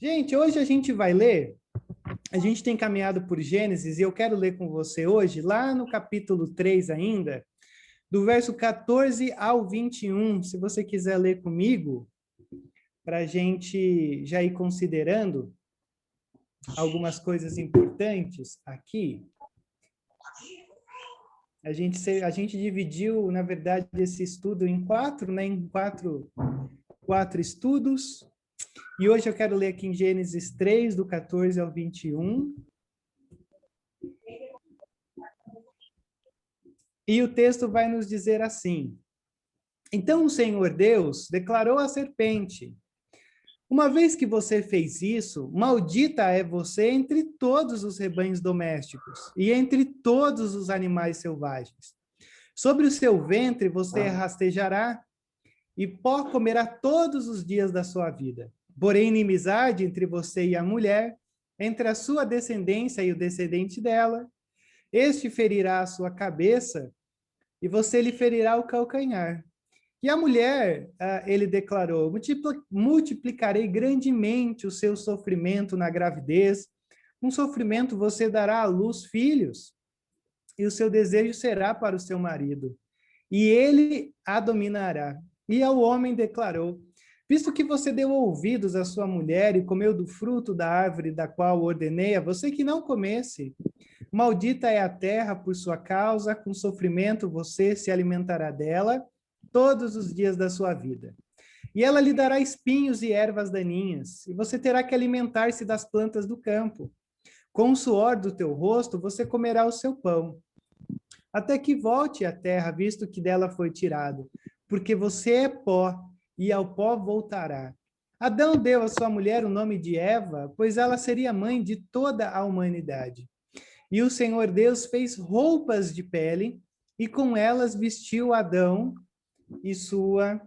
Gente, hoje a gente vai ler, a gente tem caminhado por Gênesis, e eu quero ler com você hoje, lá no capítulo 3 ainda, do verso 14 ao 21, se você quiser ler comigo, para a gente já ir considerando algumas coisas importantes aqui. A gente dividiu, na verdade, esse estudo em quatro, né? Em quatro estudos. E hoje eu quero ler aqui em Gênesis 3, do 14 ao 21. E o texto vai nos dizer assim: Então o Senhor Deus declarou à serpente: Uma vez que você fez isso, maldita é você entre todos os rebanhos domésticos e entre todos os animais selvagens. Sobre o seu ventre você rastejará e pó comerá todos os dias da sua vida. Porém, inimizade entre você e a mulher, entre a sua descendência e o descendente dela. Este ferirá a sua cabeça e você lhe ferirá o calcanhar. E a mulher, ele declarou, multiplicarei grandemente o seu sofrimento na gravidez. Com sofrimento você dará à luz filhos, e o seu desejo será para o seu marido, e ele a dominará. E ao homem declarou: Visto que você deu ouvidos à sua mulher e comeu do fruto da árvore da qual ordenei a você que não comesse, maldita é a terra por sua causa, com sofrimento você se alimentará dela todos os dias da sua vida. E ela lhe dará espinhos e ervas daninhas, e você terá que alimentar-se das plantas do campo. Com o suor do teu rosto você comerá o seu pão, até que volte à terra, visto que dela foi tirado, porque você é pó, e ao pó voltará. Adão deu à sua mulher o nome de Eva, pois ela seria mãe de toda a humanidade. E o Senhor Deus fez roupas de pele, e com elas vestiu Adão e sua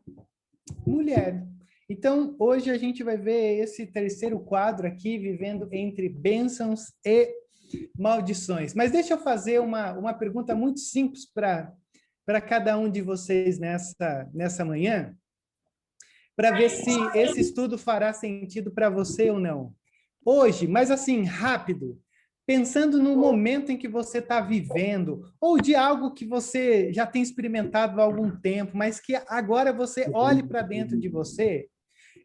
mulher. Então, hoje a gente vai ver esse terceiro quadro aqui, vivendo entre bênçãos e maldições. Mas deixa eu fazer uma pergunta muito simples para cada um de vocês nessa manhã, para ver se esse estudo fará sentido para você ou não. Hoje, mas assim, rápido, pensando no momento em que você está vivendo, ou de algo que você já tem experimentado há algum tempo, mas que agora você olhe para dentro de você,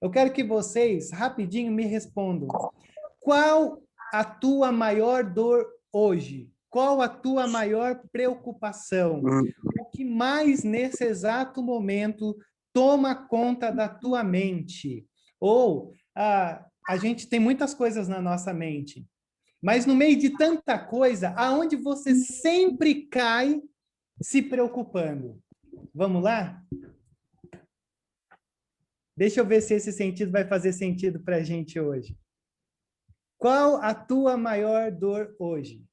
eu quero que vocês, rapidinho, me respondam. Qual a tua maior dor hoje? Qual a tua maior preocupação? O que mais, nesse exato momento, toma conta da tua mente? Ou a gente tem muitas coisas na nossa mente, mas no meio de tanta coisa, aonde você sempre cai se preocupando? Vamos lá? Deixa eu ver se esse sentido vai fazer sentido para a gente hoje. Qual a tua maior dor hoje?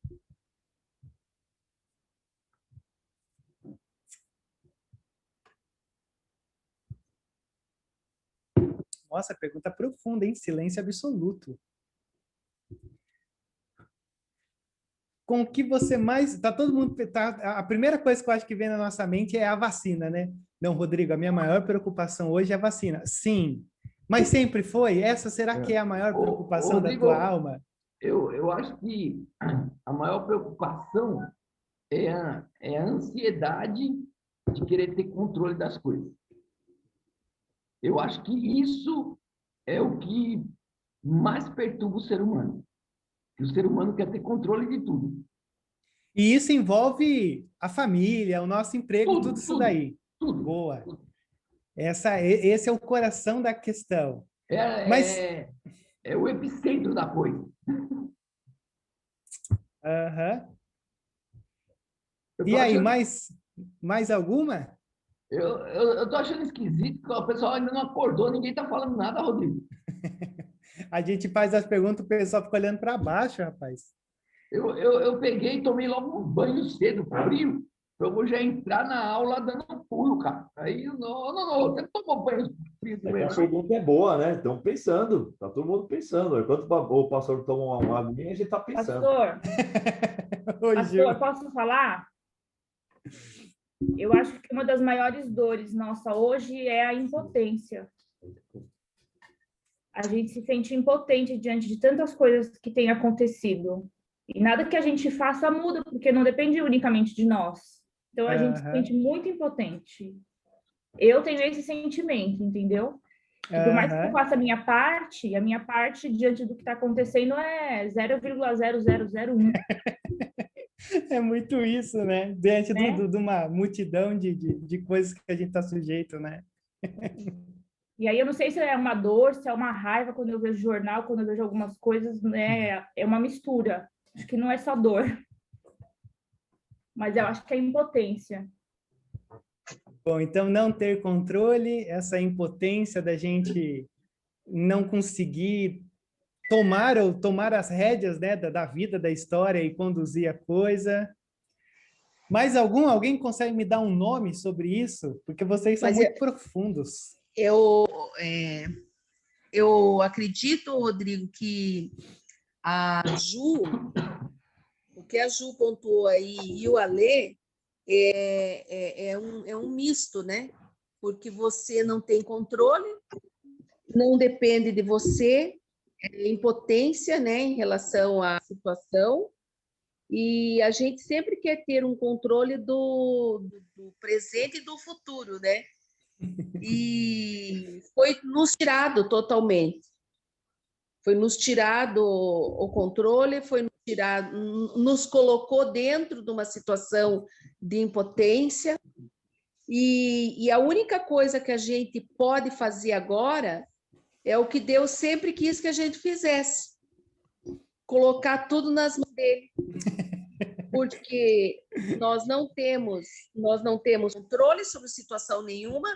Nossa, pergunta profunda, hein? Silêncio absoluto. Com o que você mais... Tá todo mundo... A primeira coisa que eu acho que vem na nossa mente é a vacina, né? Não, Rodrigo, a minha maior preocupação hoje é a vacina. Sim, mas sempre foi? Essa será que é a maior preocupação da tua Rodrigo, alma? eu acho que a maior preocupação é a ansiedade de querer ter controle das coisas. Eu acho que isso é o que mais perturba o ser humano. Que o ser humano quer ter controle de tudo. E isso envolve a família, o nosso emprego, tudo Tudo, isso tudo, daí. tudo. Boa. Esse é o coração da questão. É, Mas, é, é o epicentro da coisa. aham. Eu E tô aí, achando, mais alguma? eu tô achando esquisito que o pessoal ainda não acordou, ninguém tá falando nada, Rodrigo. A gente faz as perguntas, o pessoal fica olhando para baixo, rapaz. Eu peguei e tomei logo um banho cedo, frio, para eu vou já entrar na aula dando um pulo, cara. Aí, não, você não tomou banho frio É que primeiro, a não? pergunta é boa, né? Estão pensando, tá todo mundo pensando. Enquanto o pastor toma uma aguinha, a gente está pensando. Pastor, Oi, Ju. pastor, posso falar? Eu acho que uma das maiores dores nossa hoje é a impotência. a gente se sente impotente diante de tantas coisas que têm acontecido. E nada que a gente faça muda, porque não depende unicamente de nós. Então, a gente se sente muito impotente. Eu tenho esse sentimento, entendeu? E por mais que eu faça a minha parte diante do que está acontecendo é 0,0001. É muito isso, né? Diante de uma multidão de coisas que a gente está sujeito, né? E aí eu não sei se é uma dor, se é uma raiva quando eu vejo jornal, quando eu vejo algumas coisas, né? É uma mistura. Acho que não é só dor. Mas eu acho que é impotência. Bom, então não ter controle, essa impotência da gente não conseguir tomar as rédeas, né, da vida, da história e conduzir a coisa. Mais alguém consegue me dar um nome sobre isso? Porque vocês são muito profundos. Eu acredito, Rodrigo, que a Ju, o que a Ju pontuou aí e o Alê é um misto, né? Porque você não tem controle, não depende de você, é impotência, né, em relação à situação, e a gente sempre quer ter um controle do presente e do futuro, né? E foi nos tirado totalmente. Foi nos tirado o controle, foi nos tirado, nos colocou dentro de uma situação de impotência. E a única coisa que a gente pode fazer agora é o que Deus sempre quis que a gente fizesse: colocar tudo nas mãos dele. Porque nós não temos controle sobre situação nenhuma,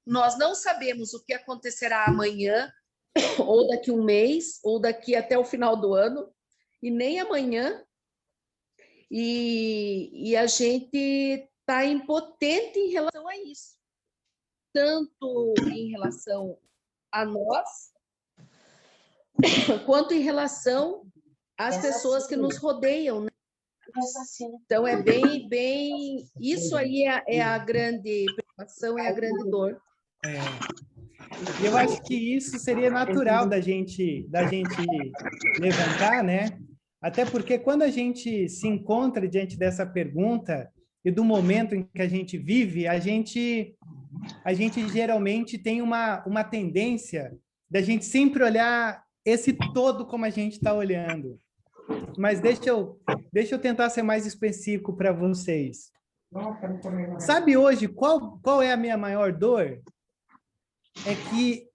nós não sabemos o que acontecerá amanhã, ou daqui um mês, ou daqui até o final do ano, e nem amanhã. E a gente está impotente em relação a isso, tanto em relação a nós, quanto em relação às pessoas que nos rodeiam, né? Então, é bem... Isso aí é a grande preocupação, é a grande dor. E eu acho que isso seria natural da gente levantar, né? Até porque quando a gente se encontra diante dessa pergunta e do momento em que a gente vive, a gente geralmente tem uma tendência da gente sempre olhar esse todo como a gente está olhando. Mas deixa eu tentar ser mais específico para vocês. Sabe hoje qual é a minha maior dor? É que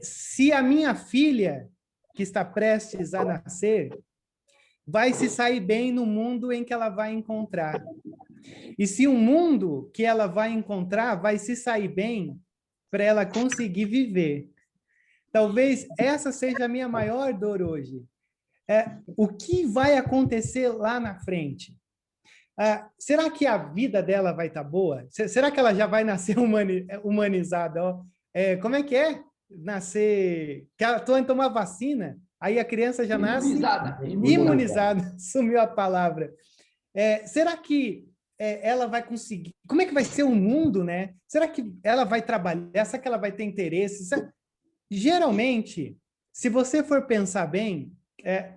se a minha filha, que está prestes a nascer, vai se sair bem no mundo em que ela vai encontrar. E se o mundo que ela vai encontrar vai se sair bem para ela conseguir viver. Talvez essa seja a minha maior dor hoje. O que vai acontecer lá na frente? Será que a vida dela vai estar boa? Será que ela já vai nascer humanizada? Como é que é? Nascer... Que ela vai tomar vacina, aí a criança já nasce... Imunizada. Sumiu a palavra. Será que ela vai conseguir... Como é que vai ser o mundo, né? Será que ela vai trabalhar? Será que ela vai ter interesse? Geralmente, se você for pensar bem,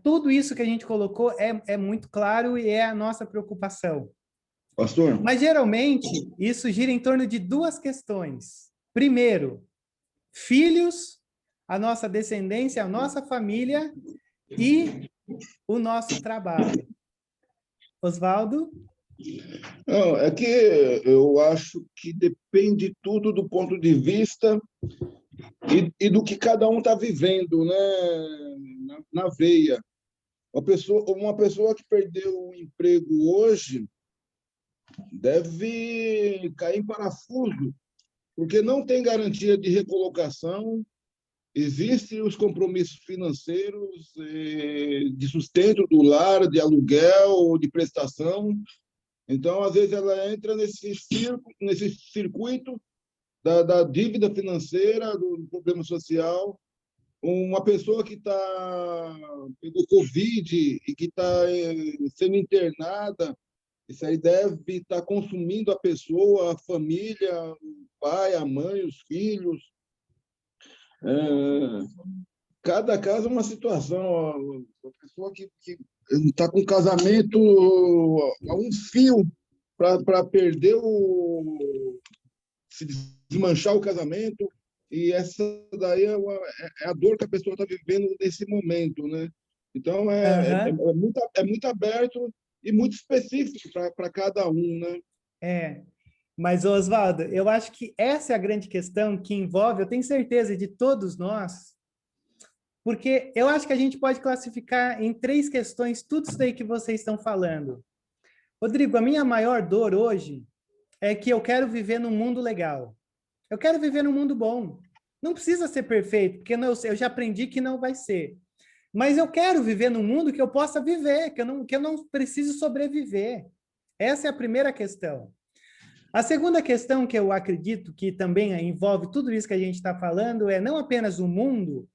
tudo isso que a gente colocou é muito claro e é a nossa preocupação. Pastor? Mas, geralmente, isso gira em torno de duas questões. Primeiro, filhos, a nossa descendência, a nossa família e o nosso trabalho. Oswaldo? Não, é que eu acho que depende tudo do ponto de vista e do que cada um está vivendo, né? Na veia. Uma pessoa que perdeu o emprego hoje deve cair em parafuso, porque não tem garantia de recolocação, existem os compromissos financeiros, de sustento do lar, de aluguel, de prestação. Então, às vezes, ela entra nesse circuito da dívida financeira, do problema social. Uma pessoa que pegou Covid e que está sendo internada, isso aí deve estar consumindo a pessoa, a família, o pai, a mãe, os filhos. cada caso é uma situação. A pessoa que está com o casamento a um fio para perder se desmanchar o casamento, e essa daí é a dor que a pessoa está vivendo nesse momento, né? Então, muito aberto e muito específico para cada um, né? Mas, Oswaldo, eu acho que essa é a grande questão que envolve, eu tenho certeza, de todos nós, porque eu acho que a gente pode classificar em 3 questões tudo isso aí que vocês estão falando. Rodrigo, a minha maior dor hoje é que eu quero viver num mundo legal. Eu quero viver num mundo bom. Não precisa ser perfeito, porque eu já aprendi que não vai ser. Mas eu quero viver num mundo que eu possa viver, que eu não preciso sobreviver. Essa é a primeira questão. A segunda questão que eu acredito que também envolve tudo isso que a gente está falando é não apenas o mundo,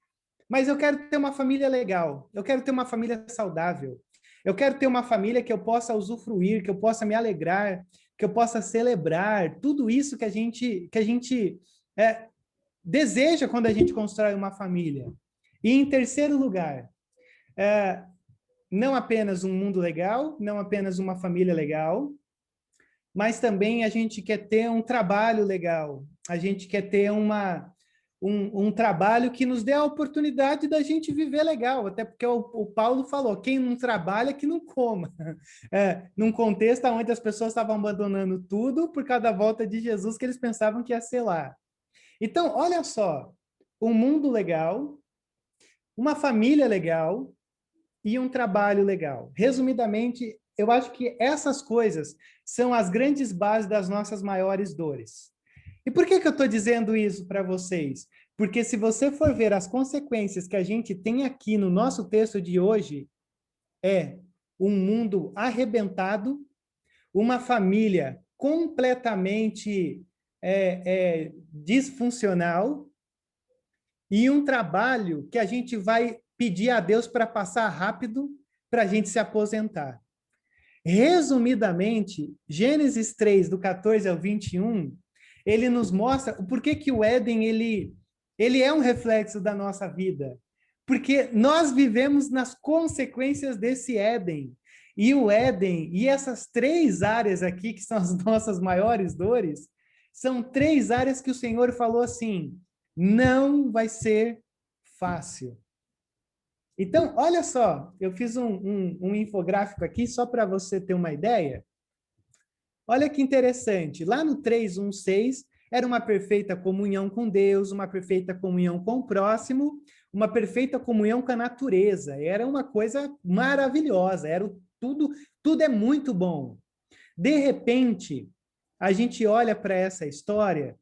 mas eu quero ter uma família legal, eu quero ter uma família saudável, eu quero ter uma família que eu possa usufruir, que eu possa me alegrar, que eu possa celebrar, tudo isso que a gente deseja quando a gente constrói uma família. E em terceiro lugar, não apenas um mundo legal, não apenas uma família legal, mas também a gente quer ter um trabalho legal, a gente quer ter um trabalho que nos dê a oportunidade da gente viver legal, até porque o Paulo falou, quem não trabalha, que não coma. Num contexto onde as pessoas estavam abandonando tudo por causa da volta de Jesus, que eles pensavam que ia ser lá. Então, olha só, um mundo legal, uma família legal e um trabalho legal. Resumidamente, eu acho que essas coisas são as grandes bases das nossas maiores dores. E por que eu estou dizendo isso para vocês? Porque se você for ver as consequências que a gente tem aqui no nosso texto de hoje, é um mundo arrebentado, uma família completamente disfuncional e um trabalho que a gente vai pedir a Deus para passar rápido para a gente se aposentar. Resumidamente, Gênesis 3, do 14 ao 21, ele nos mostra por que o Éden ele é um reflexo da nossa vida. Porque nós vivemos nas consequências desse Éden. E o Éden, e essas 3 áreas aqui, que são as nossas maiores dores, são 3 áreas que o Senhor falou assim, não vai ser fácil. Então, olha só, eu fiz um infográfico aqui só para você ter uma ideia. Olha que interessante, lá no 3:1:6, era uma perfeita comunhão com Deus, uma perfeita comunhão com o próximo, uma perfeita comunhão com a natureza. Era uma coisa maravilhosa, tudo é muito bom. De repente, a gente olha para essa história,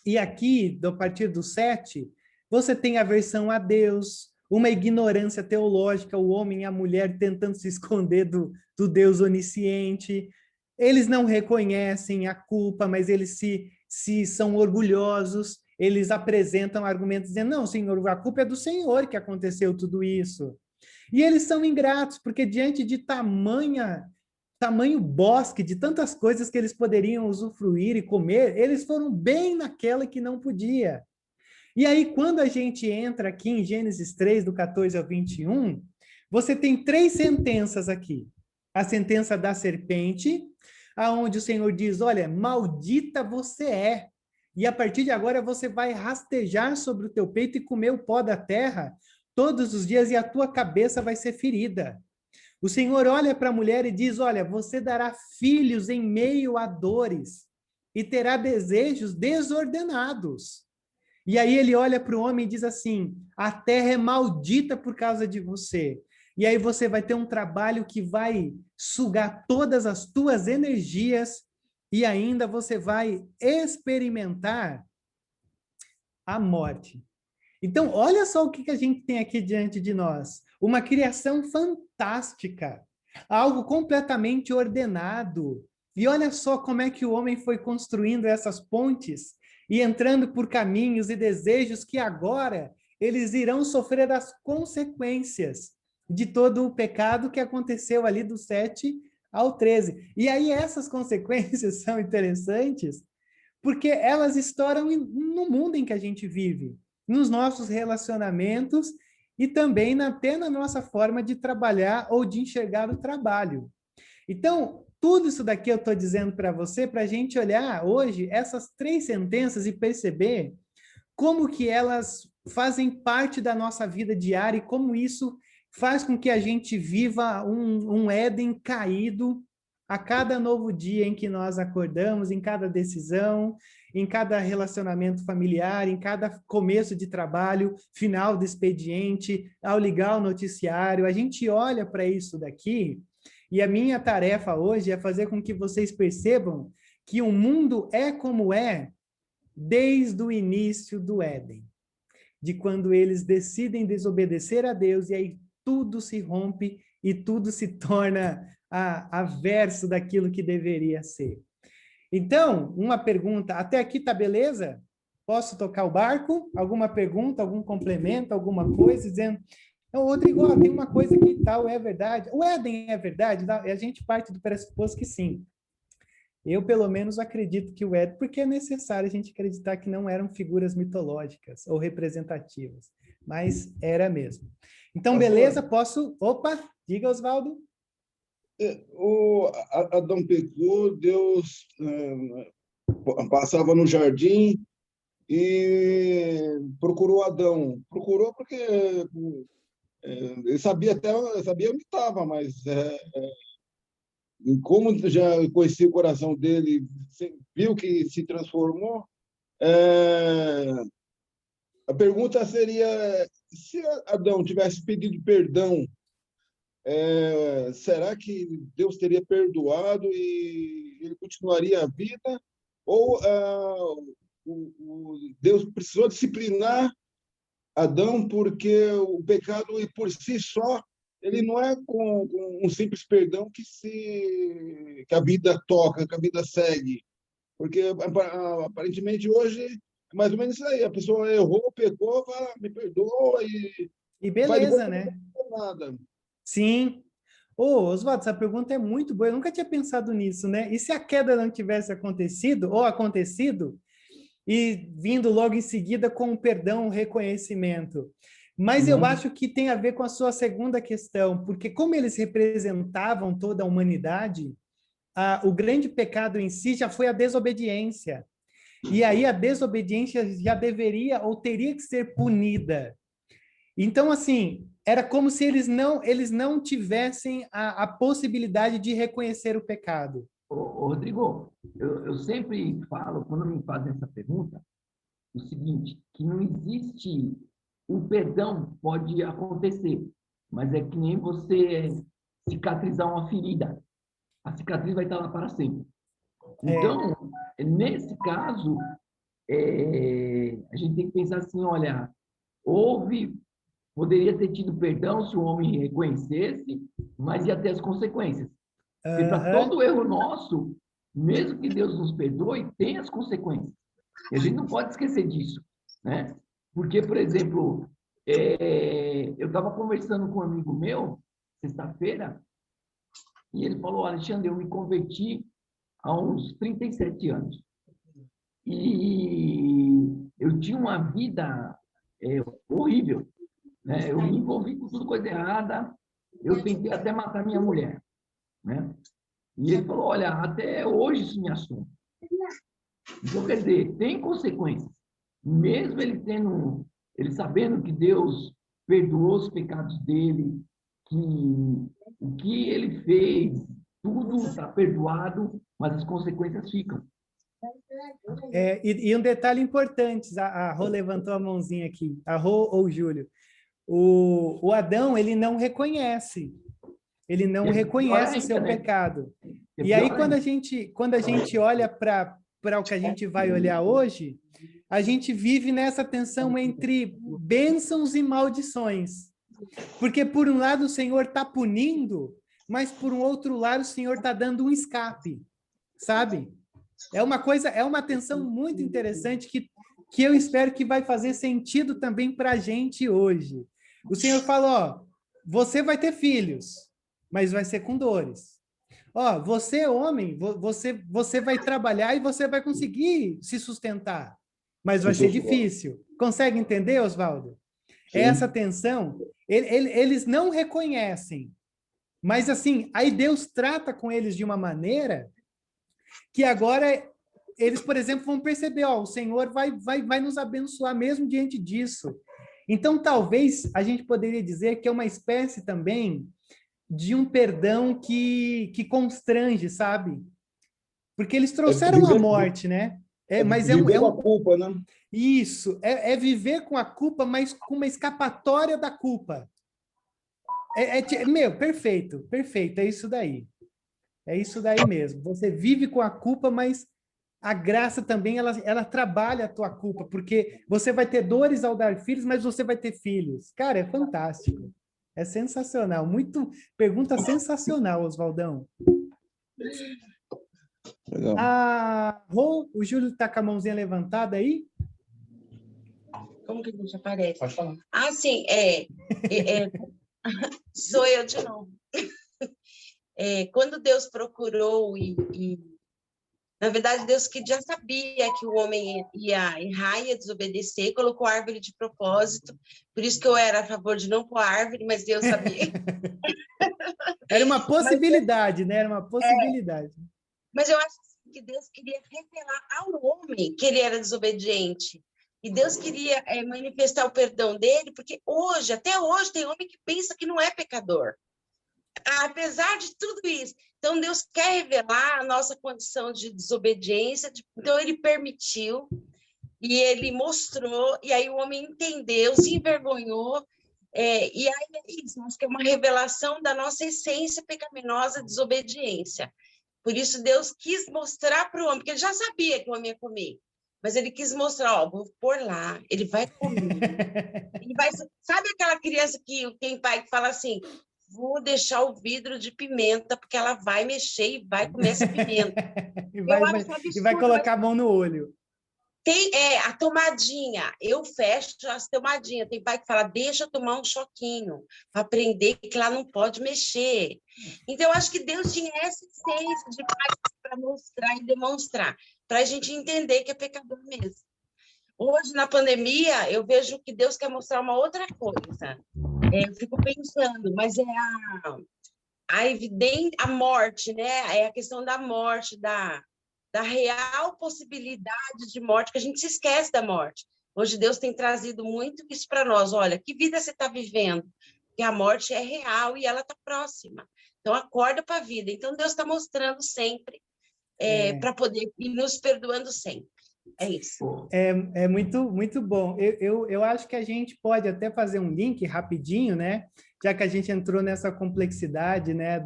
e aqui, a partir do 7, você tem aversão a Deus, uma ignorância teológica, o homem e a mulher tentando se esconder do Deus onisciente. Eles não reconhecem a culpa, mas eles se são orgulhosos, eles apresentam argumentos dizendo, não, Senhor, a culpa é do Senhor que aconteceu tudo isso. E eles são ingratos, porque diante de tamanho bosque, de tantas coisas que eles poderiam usufruir e comer, eles foram bem naquela que não podia. E aí, quando a gente entra aqui em Gênesis 3, do 14 ao 21, você tem 3 sentenças aqui. A sentença da serpente, aonde o Senhor diz, olha, maldita você é, e a partir de agora você vai rastejar sobre o teu peito e comer o pó da terra todos os dias, e a tua cabeça vai ser ferida. O Senhor olha para a mulher e diz, olha, você dará filhos em meio a dores, e terá desejos desordenados. E aí ele olha para o homem e diz assim, a terra é maldita por causa de você. E aí você vai ter um trabalho que vai sugar todas as tuas energias e ainda você vai experimentar a morte. Então, olha só o que a gente tem aqui diante de nós. Uma criação fantástica, algo completamente ordenado. E olha só como é que o homem foi construindo essas pontes e entrando por caminhos e desejos que agora eles irão sofrer as consequências de todo o pecado que aconteceu ali do 7 ao 13. E aí essas consequências são interessantes, porque elas estouram no mundo em que a gente vive, nos nossos relacionamentos e também até na nossa forma de trabalhar ou de enxergar o trabalho. Então, tudo isso daqui eu estou dizendo para você, para a gente olhar hoje essas 3 sentenças e perceber como que elas fazem parte da nossa vida diária e como isso faz com que a gente viva um Éden caído a cada novo dia em que nós acordamos, em cada decisão, em cada relacionamento familiar, em cada começo de trabalho, final do expediente, ao ligar o noticiário. A gente olha para isso daqui e a minha tarefa hoje é fazer com que vocês percebam que o mundo é como é desde o início do Éden, de quando eles decidem desobedecer a Deus e aí tudo se rompe e tudo se torna averso daquilo que deveria ser. Então, uma pergunta, até aqui tá beleza? Posso tocar o barco? Alguma pergunta, algum complemento, alguma coisa, dizendo, não, Rodrigo, tem uma coisa que tal, é verdade. O Éden é verdade? A gente parte do pressuposto que sim. Eu, pelo menos, acredito que o Éden, porque é necessário a gente acreditar que não eram figuras mitológicas ou representativas, mas era mesmo. Então, beleza, posso... Opa, diga, Oswaldo. O Adão pecou, Deus passava no jardim e procurou Adão. Procurou porque ele sabia onde estava, mas como já conhecia o coração dele, viu que se transformou, a pergunta seria, se Adão tivesse pedido perdão, será que Deus teria perdoado e ele continuaria a vida? Ou Deus precisou disciplinar Adão porque o pecado por si só ele não é com um simples perdão que a vida toca, que a vida segue. Porque aparentemente hoje é mais ou menos isso aí. A pessoa errou, pecou, fala, me perdoa e beleza, faz né? Nada. Sim. Oswaldo, essa pergunta é muito boa. Eu nunca tinha pensado nisso, né? E se a queda não tivesse acontecido, ou acontecido, e vindo logo em seguida com o perdão, o reconhecimento? Mas eu acho que tem a ver com a sua segunda questão, porque como eles representavam toda a humanidade, o grande pecado em si já foi a desobediência. E aí a desobediência já deveria ou teria que ser punida. Então, assim, era como se eles não tivessem a possibilidade de reconhecer o pecado. Rodrigo, eu sempre falo, quando me fazem essa pergunta, o seguinte, que não existe... O perdão pode acontecer, mas é que nem você cicatrizar uma ferida. A cicatriz vai estar lá para sempre. Então, nesse caso, a gente tem que pensar assim, olha, poderia ter tido perdão se o homem reconhecesse, mas ia ter as consequências. Porque para todo erro nosso, mesmo que Deus nos perdoe, tem as consequências. E a gente não pode esquecer disso, né? Porque, por exemplo, eu estava conversando com um amigo meu, sexta-feira, e ele falou, Alexandre, eu me converti há uns 37 anos. E eu tinha uma vida horrível, né? Eu me envolvi com tudo coisa errada, eu tentei até matar minha mulher, né? E ele falou, olha, até hoje isso me assusta. Então, quer dizer, tem consequências. Mesmo ele sabendo que Deus perdoou os pecados dele, que o que ele fez, tudo está perdoado, mas as consequências ficam. E um detalhe importante, a Rô levantou a mãozinha aqui, a Rô ou o Júlio. O Adão, ele não reconhece o seu pecado. E aí, quando a gente olha para o que a gente vai olhar hoje, a gente vive nessa tensão entre bênçãos e maldições. Porque, por um lado, o Senhor está punindo, mas, por um outro lado, o Senhor está dando um escape, sabe? É uma tensão muito interessante que eu espero que vai fazer sentido também para a gente hoje. O Senhor fala, você vai ter filhos, mas vai ser com dores. Você, homem, você vai trabalhar e você vai conseguir se sustentar, mas vai ser difícil. Consegue entender, Oswaldo? Essa tensão, eles não reconhecem. Mas, assim, aí Deus trata com eles de uma maneira que agora eles, por exemplo, vão perceber, ó, o Senhor vai nos abençoar mesmo diante disso. Então, talvez a gente poderia dizer que é uma espécie também de um perdão que constrange, sabe? Porque eles trouxeram a morte, né? Mas viver com a culpa, né? Isso, é viver com a culpa, mas com uma escapatória da culpa. Meu, perfeito, é isso daí. É isso daí mesmo. Você vive com a culpa, mas a graça também, ela trabalha a tua culpa, porque você vai ter dores ao dar filhos, mas você vai ter filhos. Cara, é fantástico. É sensacional. Pergunta sensacional, Oswaldão. Legal. Rô, o Júlio está com a mãozinha levantada aí? Como que a gente aparece? Pode falar. Ah, sim, sou eu de novo. Quando Deus procurou na verdade, Deus que já sabia que o homem ia errar, ia desobedecer, colocou a árvore de propósito, por isso que eu era a favor de não pôr árvore, mas Deus sabia. Era uma possibilidade, né? Era uma possibilidade. Mas eu acho que Deus queria revelar ao homem que ele era desobediente. E Deus queria manifestar o perdão dele, porque até hoje, tem homem que pensa que não é pecador. Apesar de tudo isso. Então, Deus quer revelar a nossa condição de desobediência. Então, ele permitiu e ele mostrou, e aí o homem entendeu, se envergonhou. E aí é isso, acho que é uma revelação da nossa essência pecaminosa, desobediência. Por isso, Deus quis mostrar para o homem, porque ele já sabia que o homem ia comer. Mas ele quis mostrar, ó, vou pôr lá, ele vai comer. Sabe aquela criança que tem pai que fala assim, vou deixar o vidro de pimenta, porque ela vai mexer e vai comer essa pimenta. e vai colocar a mão no olho. Tem a tomadinha, eu fecho as tomadinhas. Tem pai que fala, deixa eu tomar um choquinho, para aprender que lá não pode mexer. Então, eu acho que Deus tinha essa essência de pai para mostrar e demonstrar, para a gente entender que é pecador mesmo. Hoje, na pandemia, eu vejo que Deus quer mostrar uma outra coisa. Eu fico pensando, mas a morte, né? É a questão da morte, da real possibilidade de morte, que a gente se esquece da morte. Hoje Deus tem trazido muito isso para nós. Olha, que vida você está vivendo? Que a morte é real e ela está próxima. Então, acorda para a vida. Então, Deus está mostrando sempre para poder ir nos perdoando sempre. É isso. É muito, muito bom. Eu acho que a gente pode até fazer um link rapidinho, né? Já que a gente entrou nessa complexidade, né?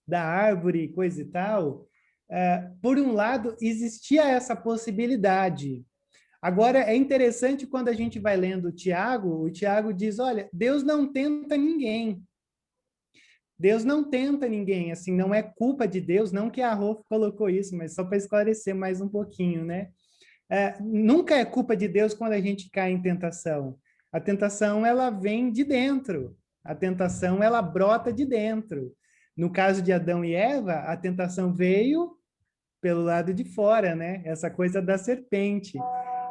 Da árvore e coisa e tal. Por um lado, existia essa possibilidade. Agora, é interessante quando a gente vai lendo o Tiago diz, olha, Deus não tenta ninguém. Deus não tenta ninguém, assim, não é culpa de Deus, não que a Rô colocou isso, mas só para esclarecer mais um pouquinho, né? Nunca é culpa de Deus quando a gente cai em tentação. A tentação, ela vem de dentro. A tentação, ela brota de dentro. No caso de Adão e Eva, a tentação veio pelo lado de fora, né? Essa coisa da serpente.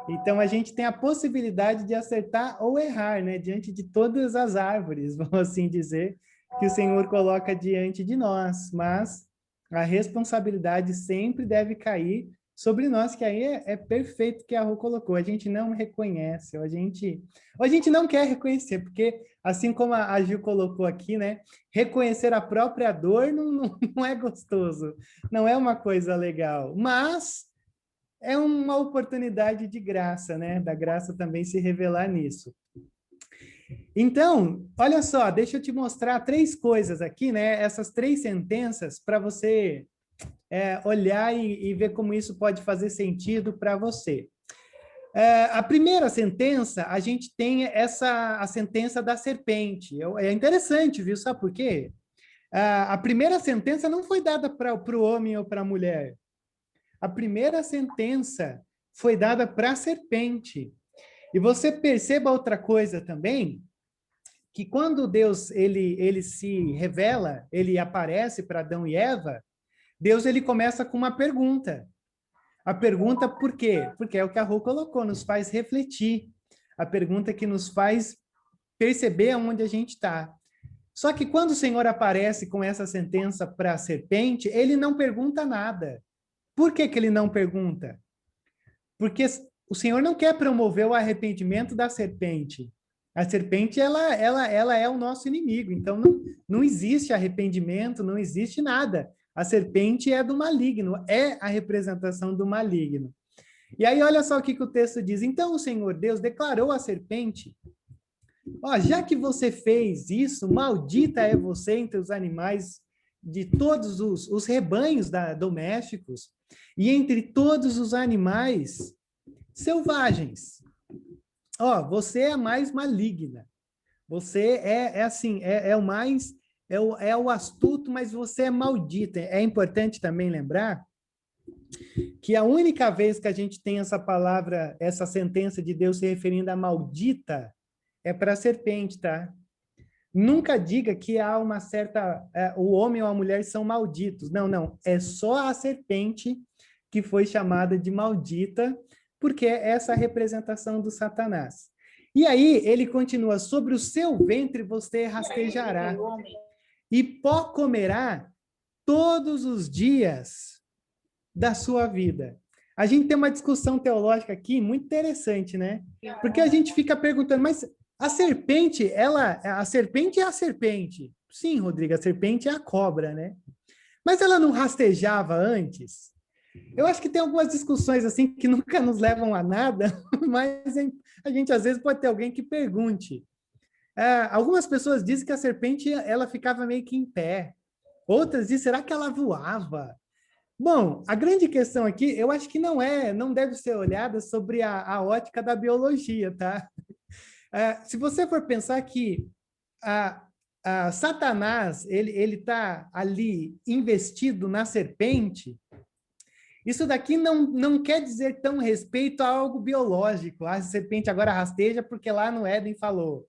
Então, a gente tem a possibilidade de acertar ou errar, né? Diante de todas as árvores, vamos assim dizer, que o Senhor coloca diante de nós. Mas a responsabilidade sempre deve cair sobre nós, que aí é perfeito que a Rô colocou. A gente não reconhece, ou a gente não quer reconhecer, porque assim como a Gil colocou aqui, né? Reconhecer a própria dor não é gostoso, não é uma coisa legal, mas é uma oportunidade de graça, né? Da graça também se revelar nisso. Então, olha só, deixa eu te mostrar 3 coisas aqui, né? Essas 3 sentenças para você olhar e ver como isso pode fazer sentido para você. A primeira sentença, a gente tem a sentença da serpente. É interessante, viu? Sabe por quê? A primeira sentença não foi dada para o homem ou para a mulher. A primeira sentença foi dada para a serpente. E você perceba outra coisa também, que quando Deus ele se revela, ele aparece para Adão e Eva, Deus ele começa com uma pergunta. A pergunta por quê? Porque é o que a Rô colocou, nos faz refletir. A pergunta que nos faz perceber aonde a gente está. Só que quando o Senhor aparece com essa sentença para a serpente, ele não pergunta nada. Por que que ele não pergunta? Porque o Senhor não quer promover o arrependimento da serpente. A serpente, ela é o nosso inimigo. Então, não existe arrependimento, não existe nada. A serpente é do maligno, é a representação do maligno. E aí, olha só o que o texto diz. Então, o Senhor Deus declarou à serpente: ó, já que você fez isso, maldita é você entre os animais de todos os rebanhos domésticos e entre todos os animais selvagens. Ó, você é a mais maligna. Você é o mais, é o astuto, mas você é maldita. É importante também lembrar que a única vez que a gente tem essa palavra, essa sentença de Deus se referindo a maldita, é para a serpente, tá? Nunca diga que há uma certa... o homem ou a mulher são malditos. Não, não. É só a serpente que foi chamada de maldita, porque é essa representação do Satanás. E aí, ele continua: sobre o seu ventre você rastejará, e pó comerá todos os dias da sua vida. A gente tem uma discussão teológica aqui muito interessante, né? Porque a gente fica perguntando, mas a serpente é a serpente. Sim, Rodrigo, a serpente é a cobra, né? Mas ela não rastejava antes? Eu acho que tem algumas discussões assim que nunca nos levam a nada, mas a gente às vezes pode ter alguém que pergunte. Algumas pessoas dizem que a serpente ela ficava meio que em pé. Outras dizem, será que ela voava? Bom, a grande questão aqui, eu acho que não deve ser olhada sobre a ótica da biologia, tá? Se você for pensar que Satanás, ele está ali investido na serpente, isso daqui não quer dizer tão respeito a algo biológico. A serpente agora rasteja porque lá no Éden falou.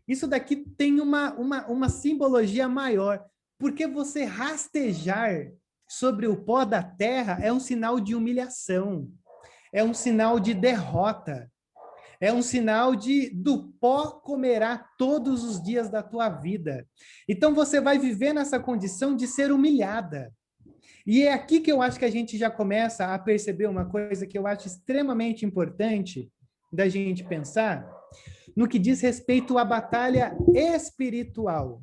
Isso daqui tem uma simbologia maior, porque você rastejar sobre o pó da terra é um sinal de humilhação, é um sinal de derrota, é um sinal do pó comerá todos os dias da tua vida. Então você vai viver nessa condição de ser humilhada. E é aqui que eu acho que a gente já começa a perceber uma coisa que eu acho extremamente importante da gente pensar, no que diz respeito à batalha espiritual.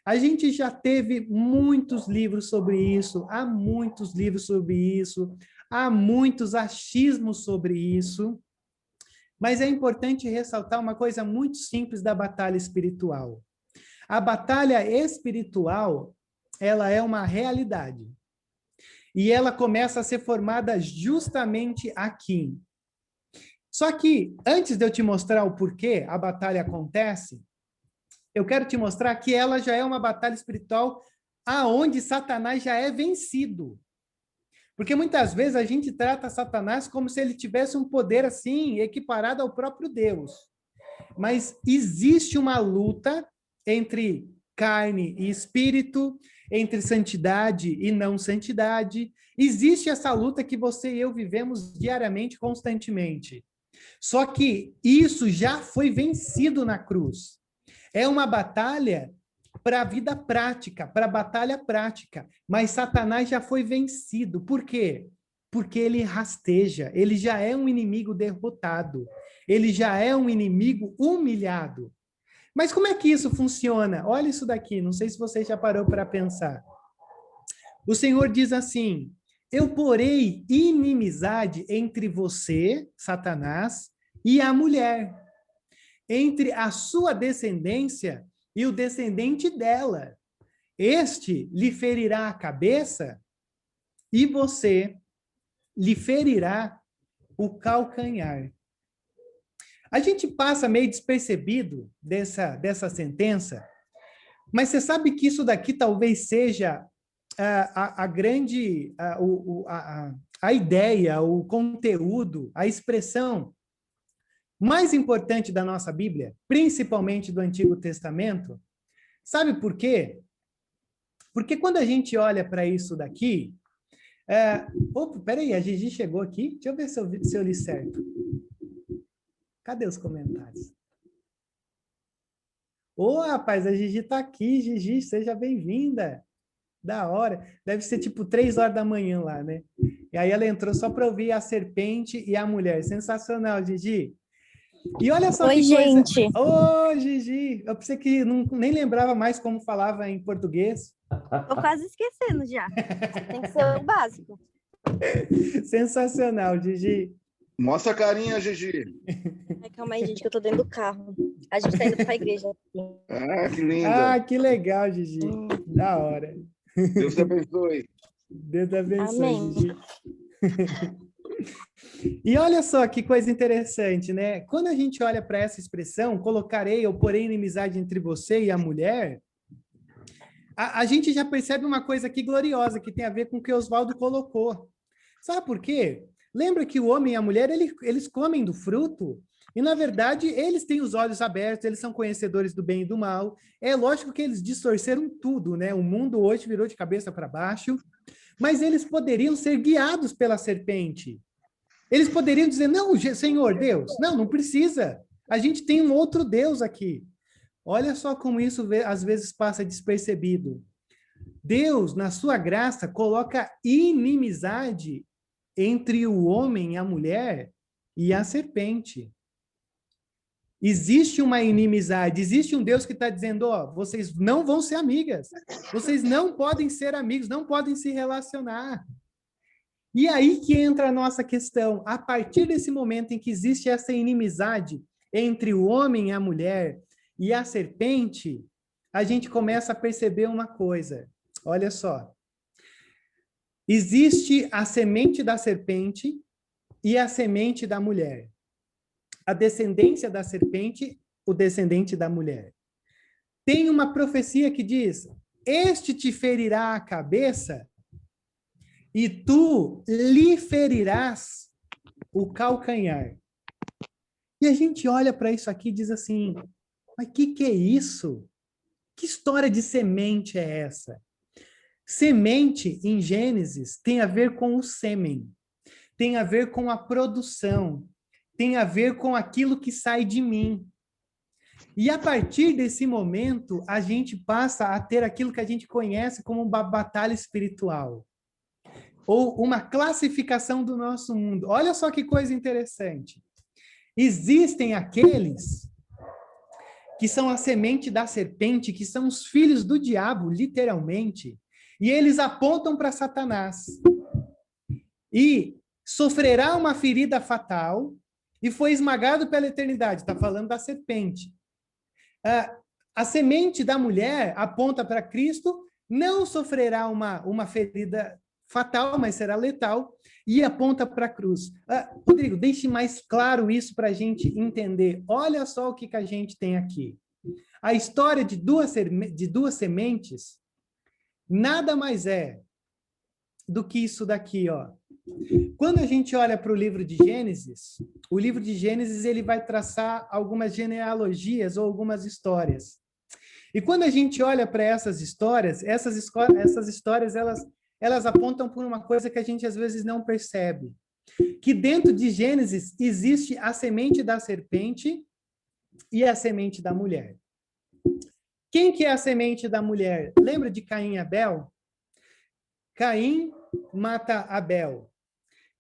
A gente já teve muitos livros sobre isso, há muitos livros sobre isso, há muitos achismos sobre isso, mas é importante ressaltar uma coisa muito simples da batalha espiritual. A batalha espiritual, ela é uma realidade. E ela começa a ser formada justamente aqui. Só que, antes de eu te mostrar o porquê a batalha acontece, eu quero te mostrar que ela já é uma batalha espiritual aonde Satanás já é vencido. Porque muitas vezes a gente trata Satanás como se ele tivesse um poder assim, equiparado ao próprio Deus. Mas existe uma luta entre carne e espírito, entre santidade e não santidade. Existe essa luta que você e eu vivemos diariamente, constantemente. Só que isso já foi vencido na cruz. É uma batalha para a vida prática, para a batalha prática. Mas Satanás já foi vencido. Por quê? Porque ele rasteja, ele já é um inimigo derrotado, ele já é um inimigo humilhado. Mas como é que isso funciona? Olha isso daqui, não sei se você já parou para pensar. O Senhor diz assim: eu porei inimizade entre você, Satanás, e a mulher, entre a sua descendência e o descendente dela. Este lhe ferirá a cabeça e você lhe ferirá o calcanhar. A gente passa meio despercebido dessa sentença, mas você sabe que isso daqui talvez seja a grande, a ideia, o conteúdo, a expressão mais importante da nossa Bíblia, principalmente do Antigo Testamento. Sabe por quê? Porque quando a gente olha para isso daqui... Opa, peraí, a Gigi chegou aqui. Deixa eu ver se eu li certo. Cadê os comentários? Ô, rapaz, a Gigi tá aqui. Gigi, seja bem-vinda. Da hora. Deve ser tipo 3 horas da manhã lá, né? E aí ela entrou só para ouvir a serpente e a mulher. Sensacional, Gigi. E olha só Oi, que gente. coisa... Ô, Gigi! Eu pensei que nem lembrava mais como falava em português. Tô quase esquecendo já. Tem que ser o básico. Sensacional, Gigi. Mostra a carinha, Gigi. Ai, calma aí, gente, que eu tô dentro do carro. A gente tá indo pra igreja. Ah, que linda. Ah, que legal, Gigi. Da hora. Deus te abençoe. Deus abençoe, Amém. Gigi. E olha só que coisa interessante, né? Quando a gente olha para essa expressão, colocarei ou porém inimizade entre você e a mulher, a gente já percebe uma coisa aqui gloriosa, que tem a ver com o que Oswaldo colocou. Sabe por quê? Lembra que o homem e a mulher, eles comem do fruto, e na verdade eles têm os olhos abertos, eles são conhecedores do bem e do mal. É lógico que eles distorceram tudo, né? O mundo hoje virou de cabeça para baixo, mas eles poderiam ser guiados pela serpente. Eles poderiam dizer, não, Senhor Deus, não precisa. A gente tem um outro Deus aqui. Olha só como isso às vezes passa despercebido. Deus, na sua graça, coloca inimizade entre o homem e a mulher e a serpente. Existe uma inimizade, existe um Deus que está dizendo, ó, vocês não vão ser amigas, vocês não podem ser amigos, não podem se relacionar. E aí que entra a nossa questão. A partir desse momento em que existe essa inimizade entre o homem e a mulher e a serpente, a gente começa a perceber uma coisa. Olha só. Existe a semente da serpente e a semente da mulher. A descendência da serpente, o descendente da mulher. Tem uma profecia que diz, este te ferirá a cabeça e tu lhe ferirás o calcanhar. E a gente olha para isso aqui e diz assim, mas que é isso? Que história de semente é essa? Semente, em Gênesis, tem a ver com o sêmen, tem a ver com a produção, tem a ver com aquilo que sai de mim. E a partir desse momento, a gente passa a ter aquilo que a gente conhece como uma batalha espiritual, ou uma classificação do nosso mundo. Olha só que coisa interessante. Existem aqueles que são a semente da serpente, que são os filhos do diabo, literalmente, e eles apontam para Satanás. E sofrerá uma ferida fatal e foi esmagado pela eternidade. Está falando da serpente. A semente da mulher aponta para Cristo, não sofrerá uma ferida fatal, mas será letal, e aponta para a cruz. Rodrigo, deixe mais claro isso para a gente entender. Olha só o que a gente tem aqui. A história de duas sementes nada mais é do que isso daqui, ó. Quando a gente olha para o livro de Gênesis, o livro de Gênesis ele vai traçar algumas genealogias ou algumas histórias. E quando a gente olha para essas histórias elas apontam por uma coisa que a gente às vezes não percebe. Que dentro de Gênesis existe a semente da serpente e a semente da mulher. Quem que é a semente da mulher? Lembra de Caim e Abel? Caim mata Abel.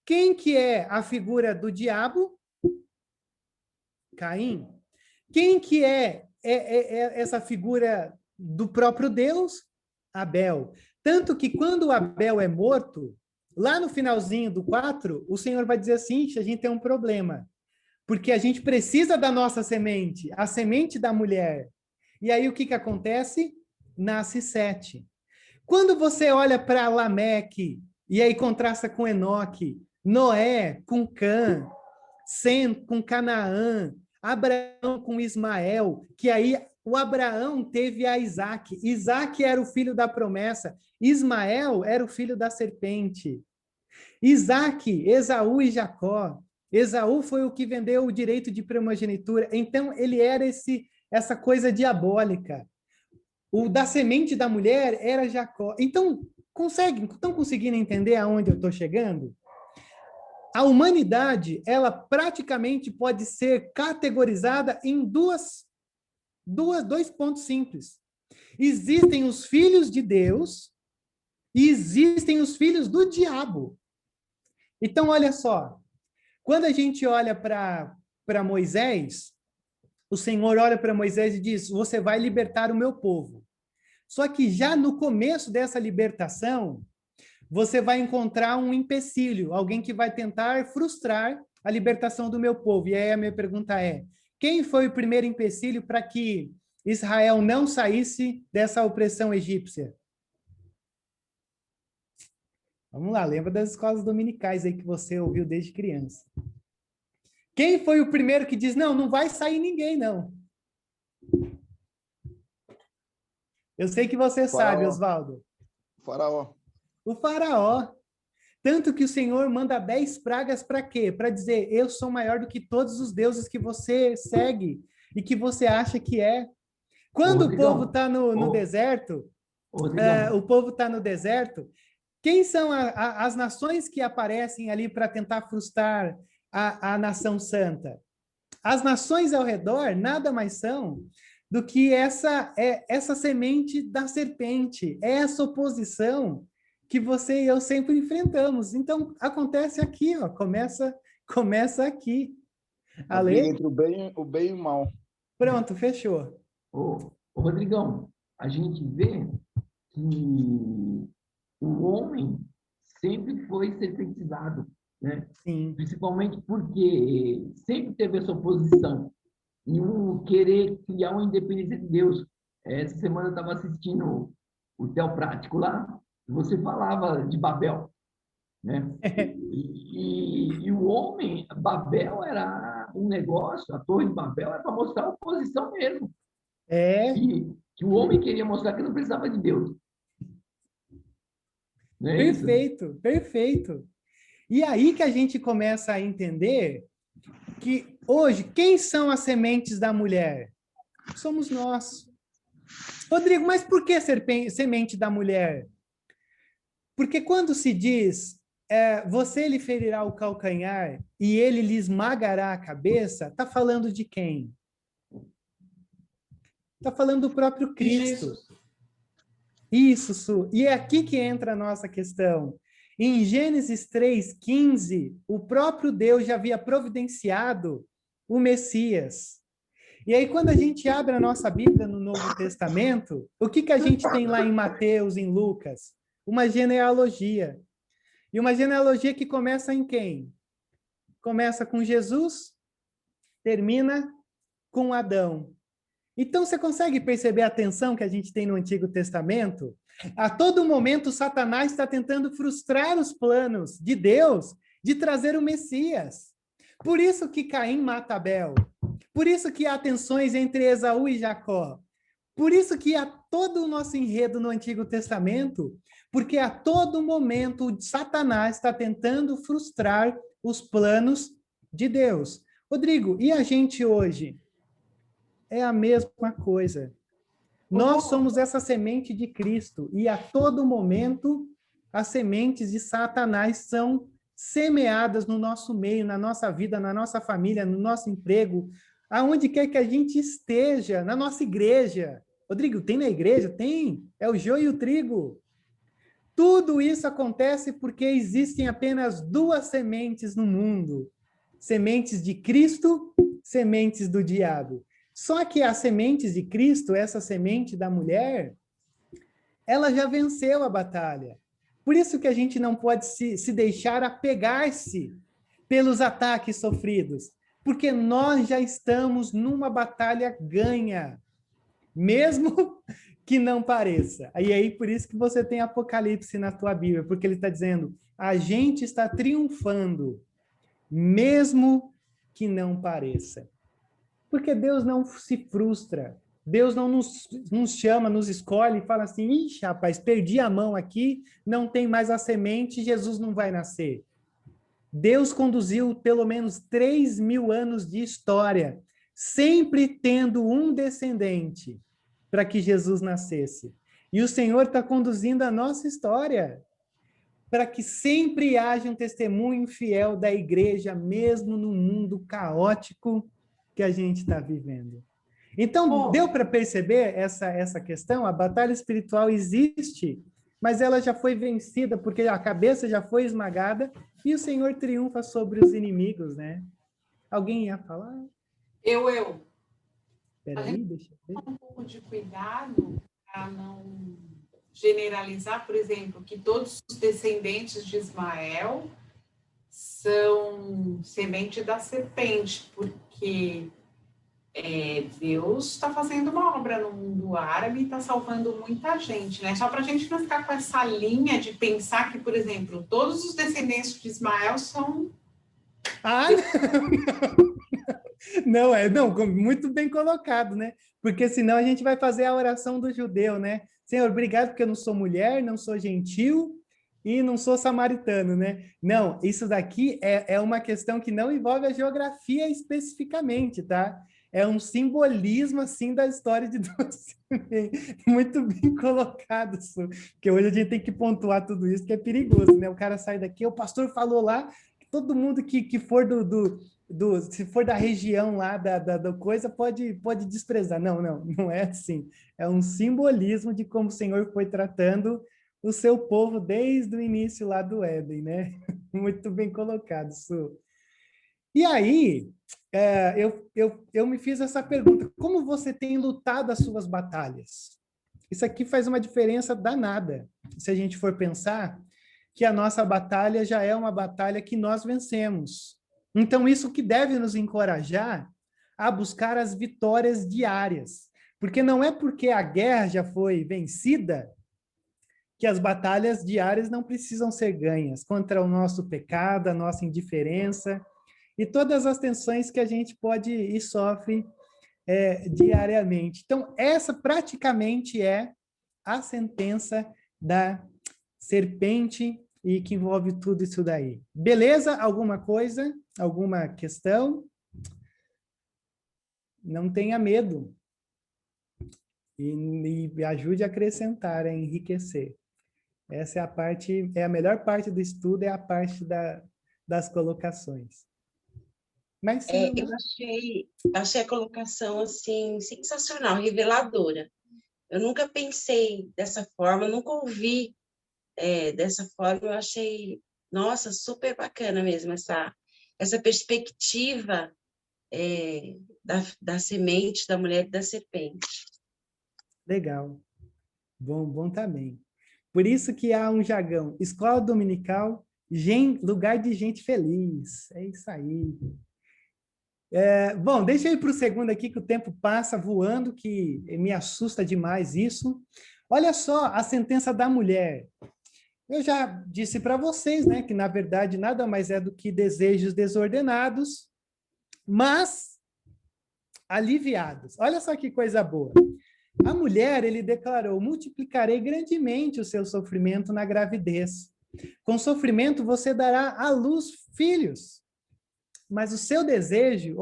Quem que é a figura do diabo? Caim. Quem que é essa figura do próprio Deus? Abel. Tanto que quando Abel é morto, lá no finalzinho do 4, o Senhor vai dizer assim, a gente tem um problema, porque a gente precisa da nossa semente, a semente da mulher. E aí o que acontece? Nasce Sete. Quando você olha para Lameque, e aí contrasta com Enoque, Noé com Cã, Sem com Canaã, Abraão com Ismael, que aí o Abraão teve a Isaac. Isaac era o filho da promessa. Ismael era o filho da serpente. Isaac, Esaú e Jacó. Esaú foi o que vendeu o direito de primogenitura. Então, ele era essa coisa diabólica. O da semente da mulher era Jacó. Então, estão conseguindo entender aonde eu estou chegando? A humanidade, ela praticamente pode ser categorizada em duas Dois pontos simples. Existem os filhos de Deus e existem os filhos do diabo. Então, olha só. Quando a gente olha para Moisés, o Senhor olha para Moisés e diz, você vai libertar o meu povo. Só que já no começo dessa libertação, você vai encontrar um empecilho, alguém que vai tentar frustrar a libertação do meu povo. E aí a minha pergunta é, quem foi o primeiro empecilho para que Israel não saísse dessa opressão egípcia? Vamos lá, lembra das escolas dominicais aí que você ouviu desde criança. Quem foi o primeiro que diz, não vai sair ninguém, não? Eu sei que você sabe, Oswaldo. Faraó. O faraó. Tanto que o Senhor manda 10 pragas para quê? Para dizer, eu sou maior do que todos os deuses que você segue e que você acha que é. Quando o povo está no deserto, o povo está no deserto, quem são as nações que aparecem ali para tentar frustrar a nação santa? As nações ao redor nada mais são do que essa semente da serpente, essa oposição que você e eu sempre enfrentamos. Então, acontece aqui, ó, começa aqui. A briga entre o bem e o mal. Pronto, fechou. Ô, Rodrigão, a gente vê que o homem sempre foi serpentizado, né? Sim. Principalmente porque sempre teve essa oposição em querer criar uma independência de Deus. Essa semana eu estava assistindo o Teoprático lá, e você falava de Babel, né? E o homem, Babel era um negócio, a Torre de Babel era para mostrar a oposição mesmo. Que o homem queria mostrar que não precisava de Deus. Não é Perfeito, isso? perfeito. E aí que a gente começa a entender que hoje, quem são as sementes da mulher? Somos nós. Rodrigo, mas por que semente da mulher? Porque quando se diz, você lhe ferirá o calcanhar e ele lhe esmagará a cabeça, está falando de quem? Está falando do próprio Cristo. Isso, Su. E é aqui que entra a nossa questão. Em Gênesis 3:15, o próprio Deus já havia providenciado o Messias. E aí, quando a gente abre a nossa Bíblia no Novo Testamento, o que a gente tem lá em Mateus, em Lucas? Uma genealogia. E uma genealogia que começa em quem? Começa com Jesus, termina com Adão. Então, você consegue perceber a tensão que a gente tem no Antigo Testamento? A todo momento, Satanás está tentando frustrar os planos de Deus de trazer o Messias. Por isso que Caim mata Abel. Por isso que há tensões entre Esaú e Jacó. Por isso que há todo o nosso enredo no Antigo Testamento, porque a todo momento Satanás está tentando frustrar os planos de Deus. Rodrigo, e a gente hoje? É a mesma coisa. Nós somos essa semente de Cristo e a todo momento as sementes de Satanás são semeadas no nosso meio, na nossa vida, na nossa família, no nosso emprego, aonde quer que a gente esteja, na nossa igreja. Rodrigo, tem na igreja? Tem. É o joio e o trigo. Tudo isso acontece porque existem apenas duas sementes no mundo. Sementes de Cristo, sementes do diabo. Só que as sementes de Cristo, essa semente da mulher, ela já venceu a batalha. Por isso que a gente não pode se deixar apegar-se pelos ataques sofridos, porque nós já estamos numa batalha ganha, mesmo que não pareça. E aí, por isso que você tem Apocalipse na tua Bíblia, porque ele está dizendo, a gente está triunfando, mesmo que não pareça. Porque Deus não se frustra. Deus não nos chama, nos escolhe e fala assim, ixi, rapaz, perdi a mão aqui, não tem mais a semente, Jesus não vai nascer. Deus conduziu pelo menos 3.000 anos de história, sempre tendo um descendente para que Jesus nascesse. E o Senhor está conduzindo a nossa história para que sempre haja um testemunho fiel da igreja, mesmo no mundo caótico que a gente está vivendo. Então, deu para perceber essa questão? A batalha espiritual existe, mas ela já foi vencida, porque a cabeça já foi esmagada e o Senhor triunfa sobre os inimigos, né? Alguém ia falar? Eu. Peraí, deixa eu ver. Um pouco de cuidado para não generalizar, por exemplo, que todos os descendentes de Ismael são semente da serpente, porque Deus está fazendo uma obra no mundo árabe e está salvando muita gente, né? Só para a gente não ficar com essa linha de pensar que, por exemplo, todos os descendentes de Ismael são... Ah, não, muito bem colocado, né? Porque senão a gente vai fazer a oração do judeu, né? Senhor, obrigado porque eu não sou mulher, não sou gentil e não sou samaritano, né? Não, isso daqui é uma questão que não envolve a geografia especificamente, tá? É um simbolismo, assim, da história de Deus. Muito bem colocado, isso. Porque hoje a gente tem que pontuar tudo isso, que é perigoso, né? O cara sai daqui, o pastor falou lá, que todo mundo que for se for da região lá, da coisa, pode desprezar. Não é assim. É um simbolismo de como o Senhor foi tratando o seu povo desde o início lá do Éden, né? Muito bem colocado, Su. E aí, eu me fiz essa pergunta: como você tem lutado as suas batalhas? Isso aqui faz uma diferença danada, se a gente for pensar que a nossa batalha já é uma batalha que nós vencemos. Então, isso que deve nos encorajar a buscar as vitórias diárias. Porque não é porque a guerra já foi vencida que as batalhas diárias não precisam ser ganhas contra o nosso pecado, a nossa indiferença e todas as tensões que a gente pode e sofre diariamente. Então, essa praticamente é a sentença da serpente e que envolve tudo isso daí. Beleza? Alguma coisa? Alguma questão? Não tenha medo. E ajude a acrescentar, a enriquecer. Essa é a melhor parte do estudo, é a parte das colocações. Mas, eu achei a colocação assim sensacional, reveladora. Eu nunca pensei dessa forma, nunca ouvi dessa forma. Eu achei, nossa, super bacana mesmo essa perspectiva da semente, da mulher e da serpente. Legal. Bom também. Por isso que há um jargão: escola dominical, lugar de gente feliz. É isso aí. Bom, deixa eu ir para o segundo aqui, que o tempo passa voando, que me assusta demais isso. Olha só a sentença da mulher. Eu já disse para vocês, né, que na verdade nada mais é do que desejos desordenados, mas aliviados. Olha só que coisa boa. A mulher, ele declarou: multiplicarei grandemente o seu sofrimento na gravidez. Com sofrimento você dará à luz filhos. Mas o seu desejo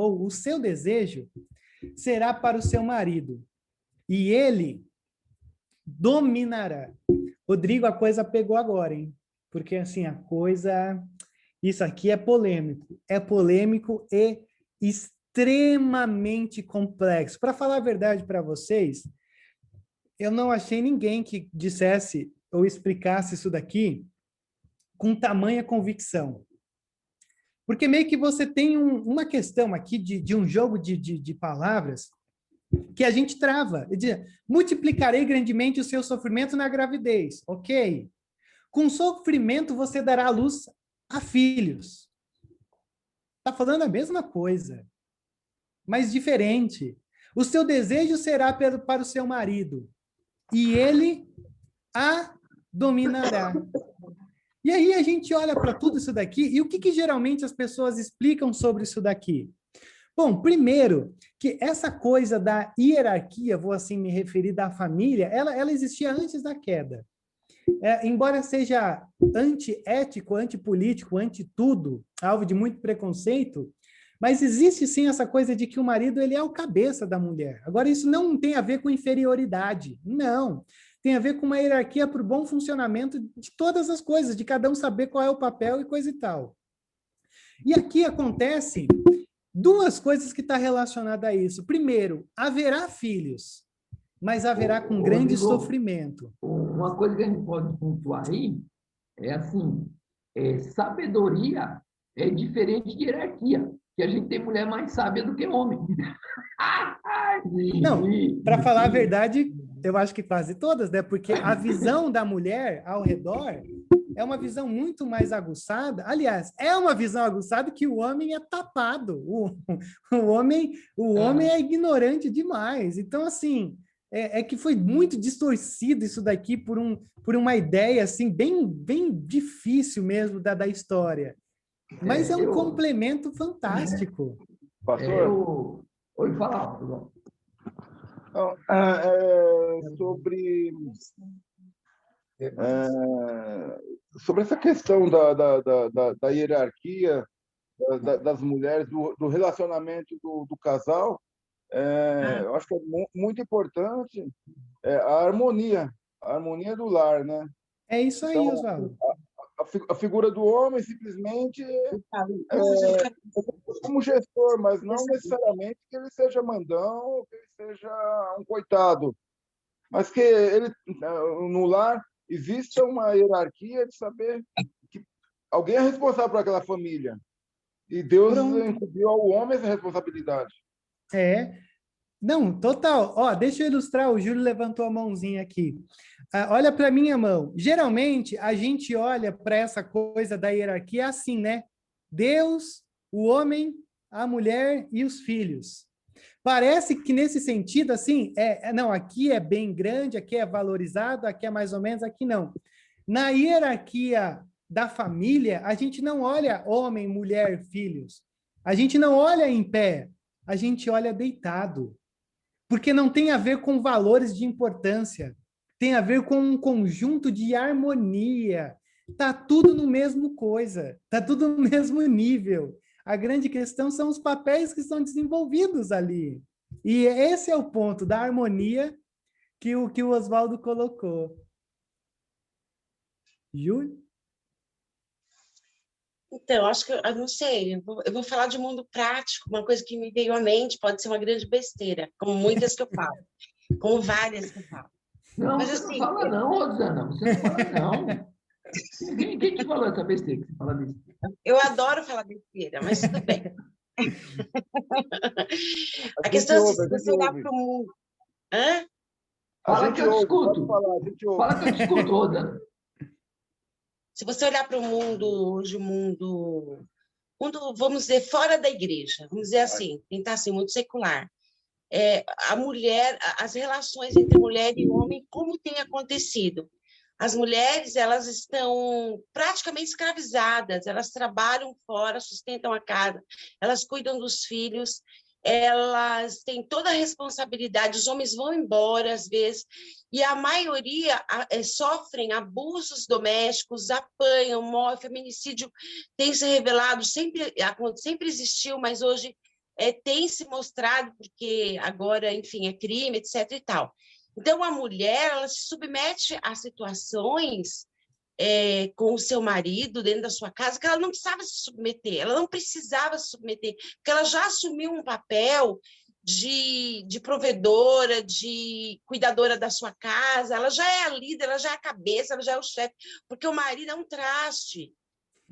será para o seu marido, e ele dominará. Rodrigo, a coisa pegou agora, hein? Porque, assim, isso aqui é polêmico e extremamente complexo. Para falar a verdade para vocês, eu não achei ninguém que dissesse ou explicasse isso daqui com tamanha convicção. Porque meio que você tem uma questão aqui de um jogo de palavras que a gente trava. Ele diz: multiplicarei grandemente o seu sofrimento na gravidez. Ok. Com sofrimento você dará à luz a filhos. Está falando a mesma coisa, mas diferente. O seu desejo será para o seu marido, e ele a dominará. E aí a gente olha para tudo isso daqui, e o que geralmente as pessoas explicam sobre isso daqui? Bom, primeiro, que essa coisa da hierarquia, vou assim me referir, da família, ela existia antes da queda. Embora seja antiético, antipolítico, anti-tudo, alvo de muito preconceito, mas existe sim essa coisa de que o marido ele é o cabeça da mulher. Agora, isso não tem a ver com inferioridade, não. Tem a ver com uma hierarquia para o bom funcionamento de todas as coisas, de cada um saber qual é o papel e coisa e tal. E aqui acontece duas coisas que estão relacionadas a isso. Primeiro, haverá filhos, mas haverá com grande sofrimento. Uma coisa que a gente pode pontuar aí é assim, sabedoria é diferente de hierarquia, que a gente tem mulher mais sábia do que homem. Não, para falar a verdade, eu acho que quase todas, né? Porque a visão da mulher ao redor é uma visão muito mais aguçada. Aliás, é uma visão aguçada que o homem é tapado. O homem é ignorante demais. Então, assim, é que foi muito distorcido isso daqui por uma ideia, assim, bem difícil mesmo da história. Mas é um complemento fantástico. Pastor? Oi, fala, João. Sobre essa questão da hierarquia das mulheres, do relacionamento do casal, eu acho que é muito importante a harmonia do lar, né? É isso aí, então, Oswaldo. A figura do homem simplesmente como gestor, mas não necessariamente que ele seja mandão, que ele seja um coitado, mas que ele no lar exista uma hierarquia de saber que alguém é responsável por aquela família e Deus incumbiu ao homem essa responsabilidade. Não, total. Ó, deixa eu ilustrar, o Júlio levantou a mãozinha aqui. Olha para minha mão. Geralmente, a gente olha para essa coisa da hierarquia assim, né? Deus, o homem, a mulher e os filhos. Parece que nesse sentido, assim, não, aqui é bem grande, aqui é valorizado, aqui é mais ou menos, aqui não. Na hierarquia da família, a gente não olha homem, mulher, filhos. A gente não olha em pé, a gente olha deitado. Porque não tem a ver com valores de importância, tem a ver com um conjunto de harmonia. Tá tudo no mesmo coisa, tá tudo no mesmo nível. A grande questão são os papéis que são desenvolvidos ali. E esse é o ponto da harmonia que o Oswaldo colocou. Júlio? Então, acho que, eu não sei, eu vou falar de mundo prático, uma coisa que me veio à mente, pode ser uma grande besteira, como muitas que eu falo, como várias que eu falo. Não, mas, você assim, não fala não, Rosana, você não fala não. Quem te falou essa besteira que você fala besteira? Eu adoro falar besteira, mas tudo bem. A questão é se você olhar para o mundo... Hã? Fala que eu te escuto. Fala que eu te escuto, Rosana. Se você olhar para o mundo hoje, o mundo, vamos dizer, fora da igreja, vamos dizer assim, tentar ser muito secular, a mulher, as relações entre mulher e homem, como tem acontecido? As mulheres, elas estão praticamente escravizadas, elas trabalham fora, sustentam a casa, elas cuidam dos filhos, elas têm toda a responsabilidade, os homens vão embora às vezes, e a maioria sofrem abusos domésticos, apanham, morrem, feminicídio tem se revelado, sempre existiu, mas hoje tem se mostrado, porque agora, enfim, é crime, etc. e tal. Então, a mulher, ela se submete a situações com o seu marido dentro da sua casa, que ela não precisava se submeter, ela não precisava se submeter, porque ela já assumiu um papel de provedora, de cuidadora da sua casa, ela já é a líder, ela já é a cabeça, ela já é o chefe, porque o marido é um traste.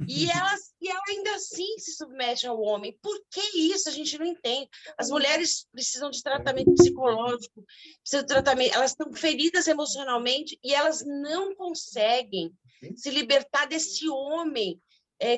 E ela ainda assim se submete ao homem. Por que isso? A gente não entende. As mulheres precisam de tratamento psicológico, precisam de tratamento, elas estão feridas emocionalmente e elas não conseguem se libertar desse homem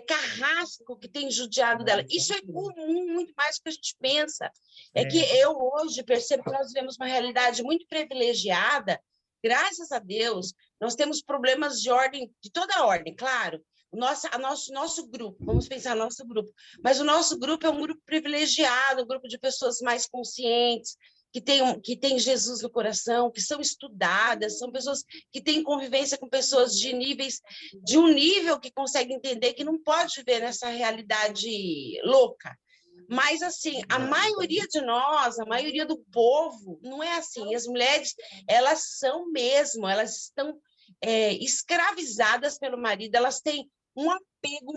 carrasco que tem judiado dela. Isso é comum, muito mais do que a gente pensa. É que eu hoje percebo que nós vivemos uma realidade muito privilegiada. Graças a Deus, nós temos problemas de ordem, de toda ordem, claro. Nosso grupo, vamos pensar no nosso grupo, mas o nosso grupo é um grupo privilegiado, um grupo de pessoas mais conscientes, que tem Jesus no coração, que são estudadas, são pessoas que têm convivência com pessoas de um nível que conseguem entender que não pode viver nessa realidade louca. Mas, assim, a maioria de nós, a maioria do povo, não é assim. As mulheres, elas são mesmo, elas estão escravizadas pelo marido, elas têm um apego,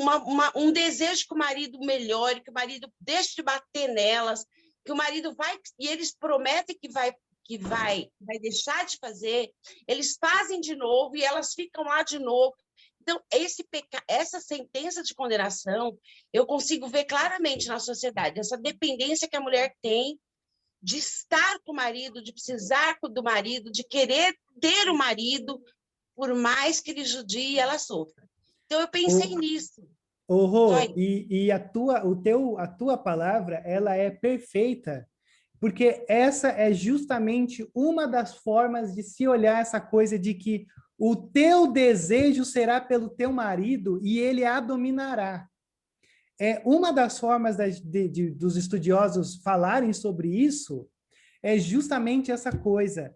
um desejo que o marido melhore, que o marido deixe de bater nelas, que o marido vai, e eles prometem que vai deixar de fazer, eles fazem de novo e elas ficam lá de novo. Então, essa sentença de condenação, eu consigo ver claramente na sociedade, essa dependência que a mulher tem de estar com o marido, de precisar do marido, de querer ter o marido, por mais que ele judie, ela sofra. Então, eu pensei nisso. Rô, e a tua palavra, ela é perfeita, porque essa é justamente uma das formas de se olhar essa coisa de que o teu desejo será pelo teu marido e ele a dominará. É uma das formas dos estudiosos falarem sobre isso, é justamente essa coisa.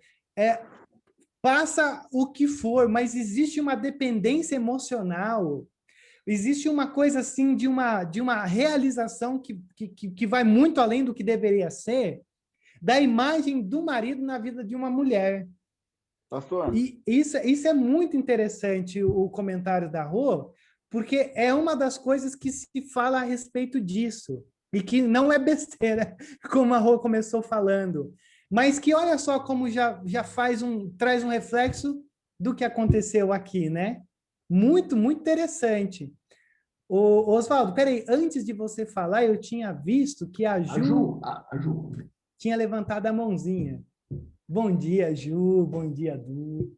Passa o que for, mas existe uma dependência emocional, existe uma coisa assim de uma realização que vai muito além do que deveria ser, da imagem do marido na vida de uma mulher. Pastor? E isso é muito interessante, o comentário da Rô, porque é uma das coisas que se fala a respeito disso, e que não é besteira, como a Rô começou falando, mas que olha só como já traz um reflexo do que aconteceu aqui, né? Muito, muito interessante. Oswaldo, peraí, antes de você falar, eu tinha visto que a Ju tinha levantado a mãozinha. Bom dia, Ju. Bom dia, Du.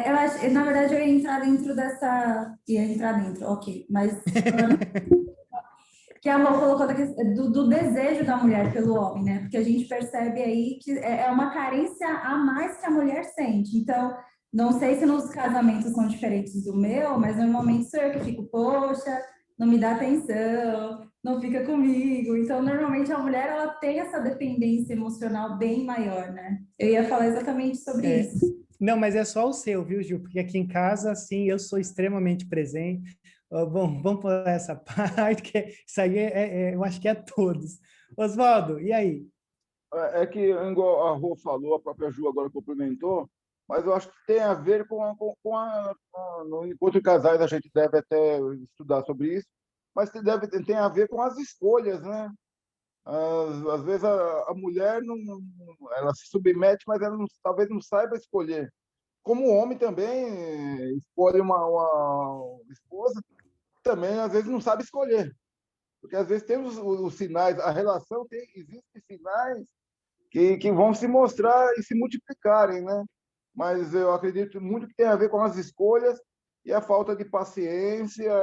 Eu acho, na verdade, eu ia entrar dentro dessa... Ia entrar dentro, ok. Mas... que a Rô colocou do desejo da mulher pelo homem, né? Porque a gente percebe aí que é uma carência a mais que a mulher sente. Então, não sei se nos casamentos são diferentes do meu, mas normalmente sou eu que fico, poxa, não me dá atenção, não fica comigo. Então, normalmente a mulher, ela tem essa dependência emocional bem maior, né? Eu ia falar exatamente sobre isso. Não, mas é só o seu, viu, Gil? Porque aqui em casa, assim, eu sou extremamente presente. Bom, vamos por essa parte, que isso aí eu acho que é todos. Oswaldo, e aí? É que, igual a Rô falou, a própria Ju agora complementou, mas eu acho que tem a ver no encontro de casais, a gente deve até estudar sobre isso, mas tem a ver com as escolhas, né? Às vezes a mulher ela se submete, mas ela talvez não saiba escolher. Como o homem também escolhe uma esposa, também às vezes não sabe escolher. Porque às vezes tem os sinais, a relação existem sinais que vão se mostrar e se multiplicarem, né? Mas eu acredito muito que tem a ver com as escolhas e a falta de paciência,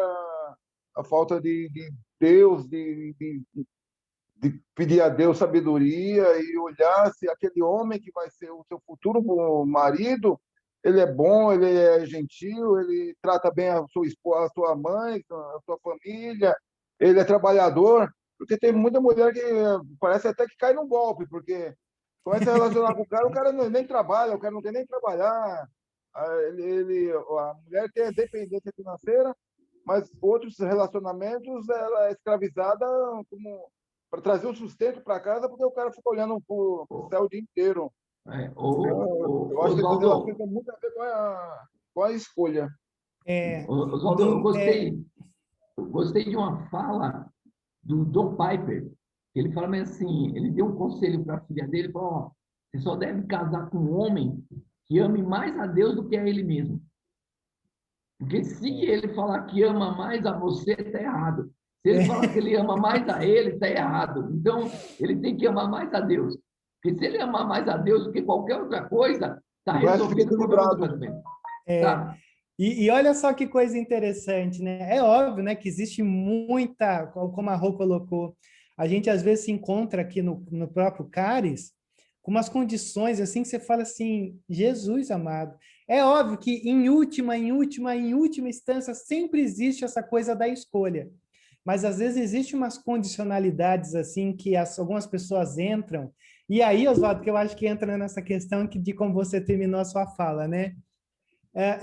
a falta de Deus, de pedir a Deus sabedoria e olhar se aquele homem que vai ser o seu futuro marido, ele é bom, ele é gentil, ele trata bem a sua esposa, a sua mãe, a sua família, ele é trabalhador, porque tem muita mulher que parece até que cai num golpe, porque começa a relacionar com o cara nem trabalha, o cara não quer nem trabalhar, a mulher tem a dependência financeira, mas outros relacionamentos ela é escravizada para trazer o sustento para casa, porque o cara fica olhando para o céu o dia inteiro. Eu acho que essa relação tem muito a ver com a escolha. Oswaldo, eu gostei de uma fala do John Piper, que ele fala assim, ele deu um conselho para a filha dele, falou, ó, você só deve casar com um homem que ame mais a Deus do que a ele mesmo. Porque se ele falar que ama mais a você, está errado. Se ele falar que ele ama mais a ele, está errado. Então, ele tem que amar mais a Deus. Porque se ele amar mais a Deus do que qualquer outra coisa, está resolvendo o problema do casamento. Tá? E olha só que coisa interessante, né? É óbvio, né, que existe muita, como a Rô colocou, a gente às vezes se encontra aqui no próprio Caris com umas condições assim que você fala assim, Jesus amado. É óbvio que em última instância sempre existe essa coisa da escolha. Mas às vezes existe umas condicionalidades assim que algumas pessoas entram. E aí, Oswaldo, que eu acho que entra nessa questão de como você terminou a sua fala, né?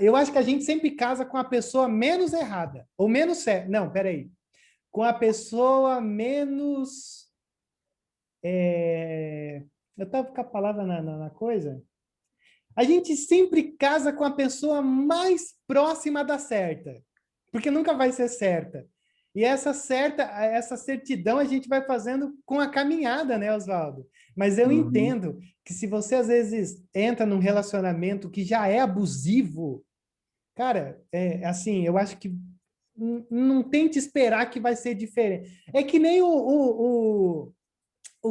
Eu acho que a gente sempre casa com a pessoa menos errada, ou menos certa. Não, peraí. Com a pessoa menos... Eu estava com a palavra na coisa? A gente sempre casa com a pessoa mais próxima da certa, porque nunca vai ser certa. E essa certidão a gente vai fazendo com a caminhada, né, Oswaldo? Mas eu entendo que se você, às vezes, entra num relacionamento que já é abusivo, cara, assim, eu acho que não tente esperar que vai ser diferente. É que nem o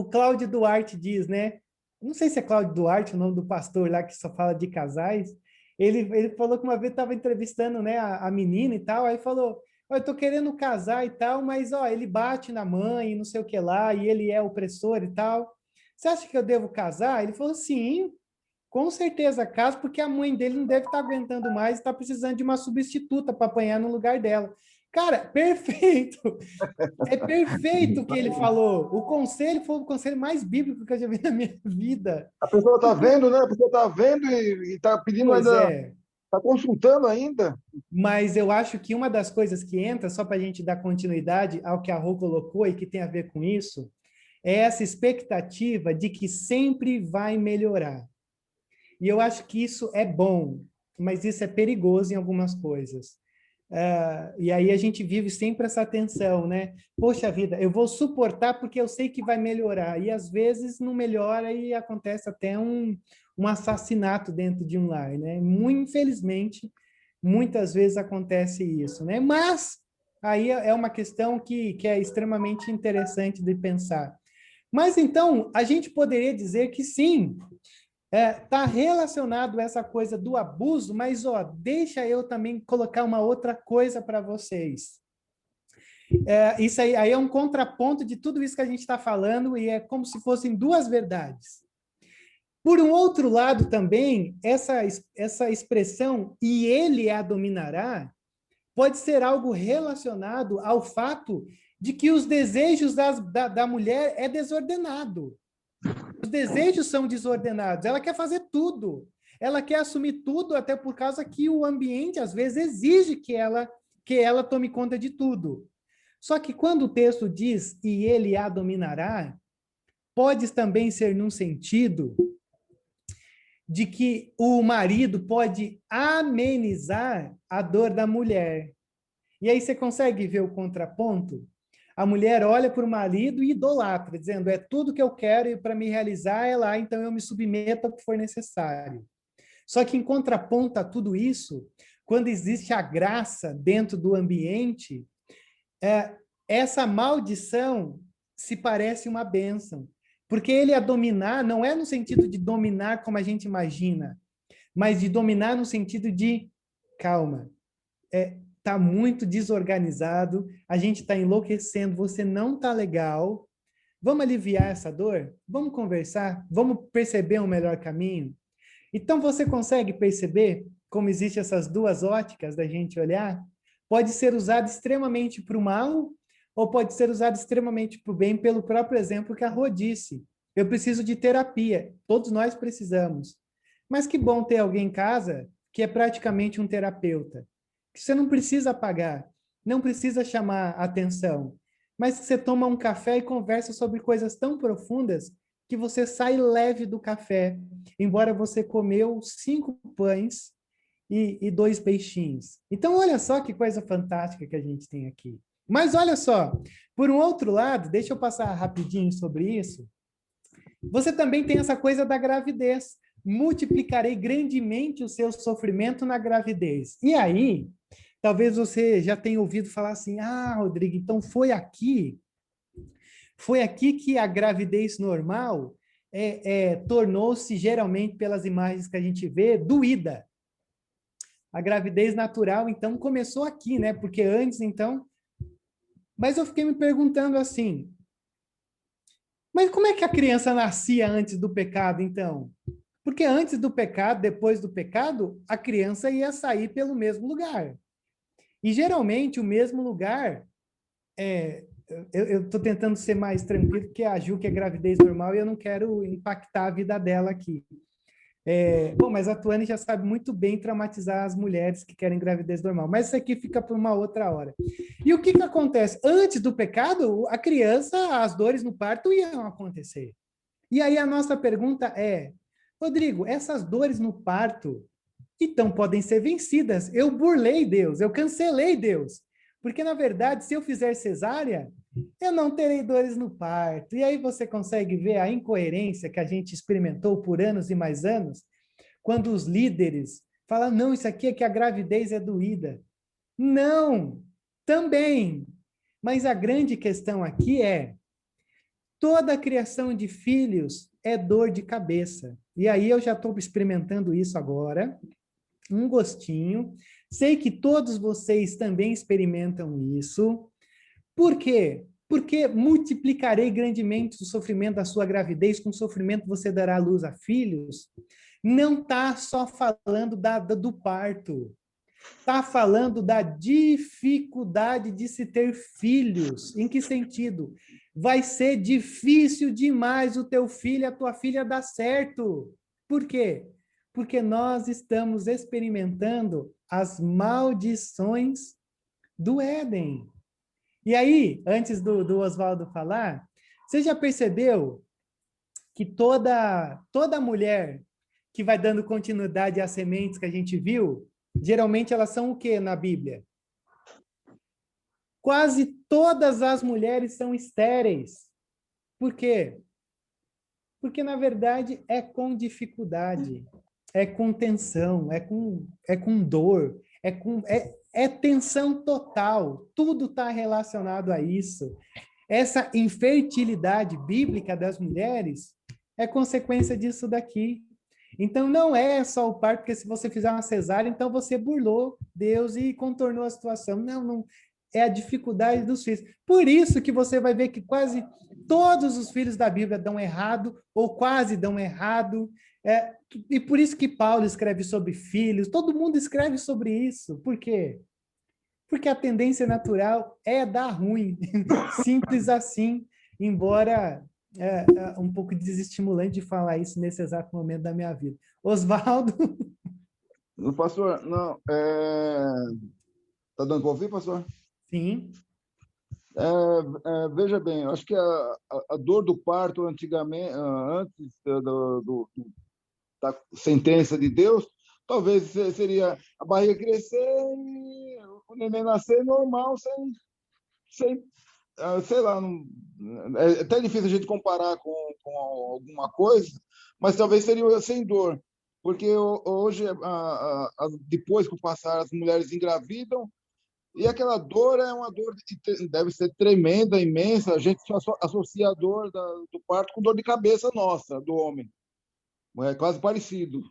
Cláudio Duarte diz, né? Não sei se é Cláudio Duarte, o nome do pastor lá que só fala de casais. Ele falou que uma vez estava entrevistando, né, a menina e tal, aí falou, eu tô querendo casar e tal, mas ó, ele bate na mãe, não sei o que lá, e ele é opressor e tal. Você acha que eu devo casar? Ele falou, sim, com certeza caso, porque a mãe dele não deve estar aguentando mais, está precisando de uma substituta para apanhar no lugar dela. Cara, perfeito! É perfeito o que ele falou. O conselho foi o conselho mais bíblico que eu já vi na minha vida. A pessoa está vendo, né? A pessoa está vendo e está pedindo Pois ainda, é. está consultando ainda. Mas eu acho que uma das coisas que entra, só para a gente dar continuidade ao que a Rô colocou e que tem a ver com isso, é essa expectativa de que sempre vai melhorar. E eu acho que isso é bom, mas isso é perigoso em algumas coisas. E aí a gente vive sempre essa tensão, né? Poxa vida, eu vou suportar porque eu sei que vai melhorar. E às vezes não melhora e acontece até um assassinato dentro de um lar, né? Muito infelizmente, muitas vezes acontece isso, né? Mas aí é uma questão que é extremamente interessante de pensar. Mas então, a gente poderia dizer que sim, tá relacionado a essa coisa do abuso, mas ó, deixa eu também colocar uma outra coisa para vocês. Isso aí é um contraponto de tudo isso que a gente está falando e é como se fossem duas verdades. Por um outro lado também, essa expressão, e ele a dominará, pode ser algo relacionado ao fato de que os desejos da mulher é desordenado. Os desejos são desordenados. Ela quer fazer tudo. Ela quer assumir tudo, até por causa que o ambiente, às vezes, exige que ela tome conta de tudo. Só que quando o texto diz, e ele a dominará, pode também ser num sentido de que o marido pode amenizar a dor da mulher. E aí você consegue ver o contraponto? A mulher olha para o marido e idolatra, dizendo, é tudo que eu quero e para me realizar é lá, então eu me submeto ao que for necessário. Só que em contraponto a tudo isso, quando existe a graça dentro do ambiente, essa maldição se parece uma bênção. Porque ele a dominar não é no sentido de dominar como a gente imagina, mas de dominar no sentido de calma. Está muito desorganizado, a gente está enlouquecendo, você não está legal. Vamos aliviar essa dor? Vamos conversar? Vamos perceber um melhor caminho? Então, você consegue perceber como existem essas duas óticas da gente olhar? Pode ser usado extremamente para o mal ou pode ser usado extremamente para o bem, pelo próprio exemplo que a Rô disse. Eu preciso de terapia, todos nós precisamos. Mas que bom ter alguém em casa que é praticamente um terapeuta. Que você não precisa pagar, não precisa chamar atenção, mas você toma um café e conversa sobre coisas tão profundas que você sai leve do café, embora você comeu 5 pães e 2 peixinhos. Então, olha só que coisa fantástica que a gente tem aqui. Mas olha só, por um outro lado, deixa eu passar rapidinho sobre isso, você também tem essa coisa da gravidez. Multiplicarei grandemente o seu sofrimento na gravidez. E aí, talvez você já tenha ouvido falar assim, Rodrigo, então foi aqui que a gravidez normal tornou-se, geralmente, pelas imagens que a gente vê, doída. A gravidez natural, então, começou aqui, né? Porque antes, então... Mas eu fiquei me perguntando assim, mas como é que a criança nascia antes do pecado, então? Porque antes do pecado, depois do pecado, a criança ia sair pelo mesmo lugar. E, geralmente, o mesmo lugar... Eu estou tentando ser mais tranquilo, porque a Ju, que é gravidez normal, e eu não quero impactar a vida dela aqui. Bom, mas a Tuane já sabe muito bem traumatizar as mulheres que querem gravidez normal. Mas isso aqui fica para uma outra hora. E o que acontece? Antes do pecado, a criança, as dores no parto iam acontecer. E aí a nossa pergunta é, Rodrigo, essas dores no parto, então podem ser vencidas. Eu burlei Deus, eu cancelei Deus. Porque, na verdade, se eu fizer cesárea, eu não terei dores no parto. E aí você consegue ver a incoerência que a gente experimentou por anos e mais anos, quando os líderes falam, não, isso aqui é que a gravidez é doída. Não, também. Mas a grande questão aqui é, toda a criação de filhos é dor de cabeça. E aí eu já estou experimentando isso agora, um gostinho. Sei que todos vocês também experimentam isso. Por quê? Porque multiplicarei grandemente o sofrimento da sua gravidez, com sofrimento você dará à luz a filhos. Não está só falando do parto. Está falando da dificuldade de se ter filhos. Em que sentido? Vai ser difícil demais o teu filho, a tua filha dar certo. Por quê? Porque nós estamos experimentando as maldições do Éden. E aí, antes do Oswaldo falar, você já percebeu que toda mulher que vai dando continuidade às sementes que a gente viu, geralmente elas são o quê na Bíblia? Quase todas as mulheres são estéreis. Por quê? Porque, na verdade, é com dificuldade, é com tensão, é com dor, é tensão total. Tudo está relacionado a isso. Essa infertilidade bíblica das mulheres é consequência disso daqui. Então, não é só o parto, porque se você fizer uma cesárea, então você burlou Deus e contornou a situação. Não, é a dificuldade dos filhos. Por isso que você vai ver que quase todos os filhos da Bíblia dão errado, ou quase dão errado. E por isso que Paulo escreve sobre filhos, todo mundo escreve sobre isso. Por quê? Porque a tendência natural é dar ruim. Simples assim, embora é um pouco desestimulante de falar isso nesse exato momento da minha vida. Oswaldo? Pastor, não, tá dando para ouvir, pastor? Sim. Veja bem, eu acho que a dor do parto antigamente, antes da sentença de Deus, talvez seria a barriga crescer e o neném nascer normal, sem sei lá, é até difícil a gente comparar com alguma coisa, mas talvez seria sem dor, porque hoje, depois que passar, as mulheres engravidam, e aquela dor é uma dor que deve ser tremenda, imensa. A gente associa a dor do parto com dor de cabeça nossa, do homem. É quase parecido.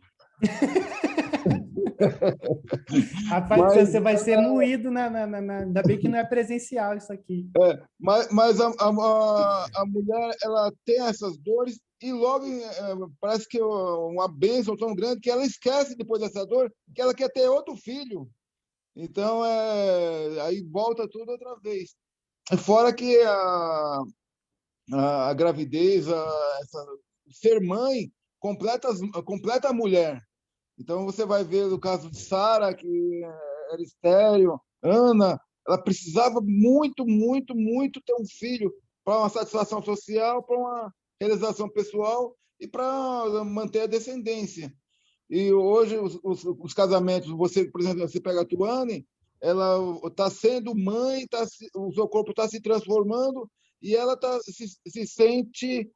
Rapaz, você vai ser moído ainda bem que não é presencial isso aqui. Mas a mulher, ela tem essas dores e logo parece que uma bênção tão grande que ela esquece depois dessa dor que ela quer ter outro filho. Então, aí volta tudo outra vez. Fora que a gravidez, ser mãe, completa a mulher. Então, você vai ver o caso de Sara, que era estéril, Ana, ela precisava muito, muito, muito ter um filho para uma satisfação social, para uma realização pessoal e para manter a descendência. E hoje, os casamentos, por exemplo, você pega a Tuane, ela está sendo mãe, o seu corpo está se transformando e ela se sente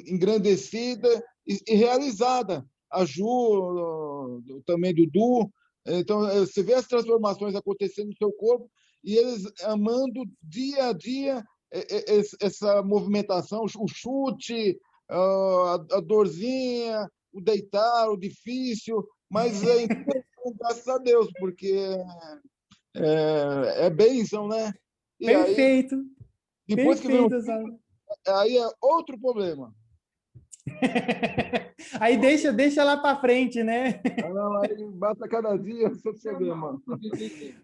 engrandecida e realizada. A Ju, também Dudu. Então, você vê as transformações acontecendo no seu corpo e eles amando dia a dia essa movimentação, o chute, a dorzinha, o deitar, o difícil, mas graças a Deus, porque é bênção, né? E perfeito. Aí, depois perfeito, que vem aí é outro problema. Aí deixa lá para frente, né? Não, aí basta cada dia o seu problema.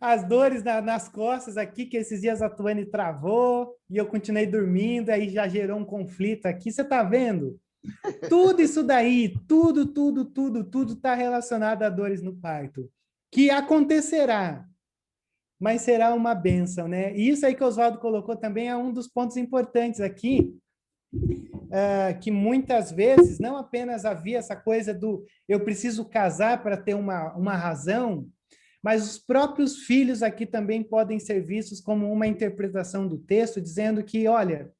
As dores nas costas aqui, que esses dias a Tuane travou e eu continuei dormindo, aí já gerou um conflito aqui. Você tá vendo? Tudo isso daí, tudo está relacionado a dores no parto, que acontecerá, mas será uma bênção, né? E isso aí que o Oswaldo colocou também é um dos pontos importantes aqui. que muitas vezes não apenas havia essa coisa do eu preciso casar para ter uma razão, mas os próprios filhos aqui também podem ser vistos como uma interpretação do texto, dizendo que, olha,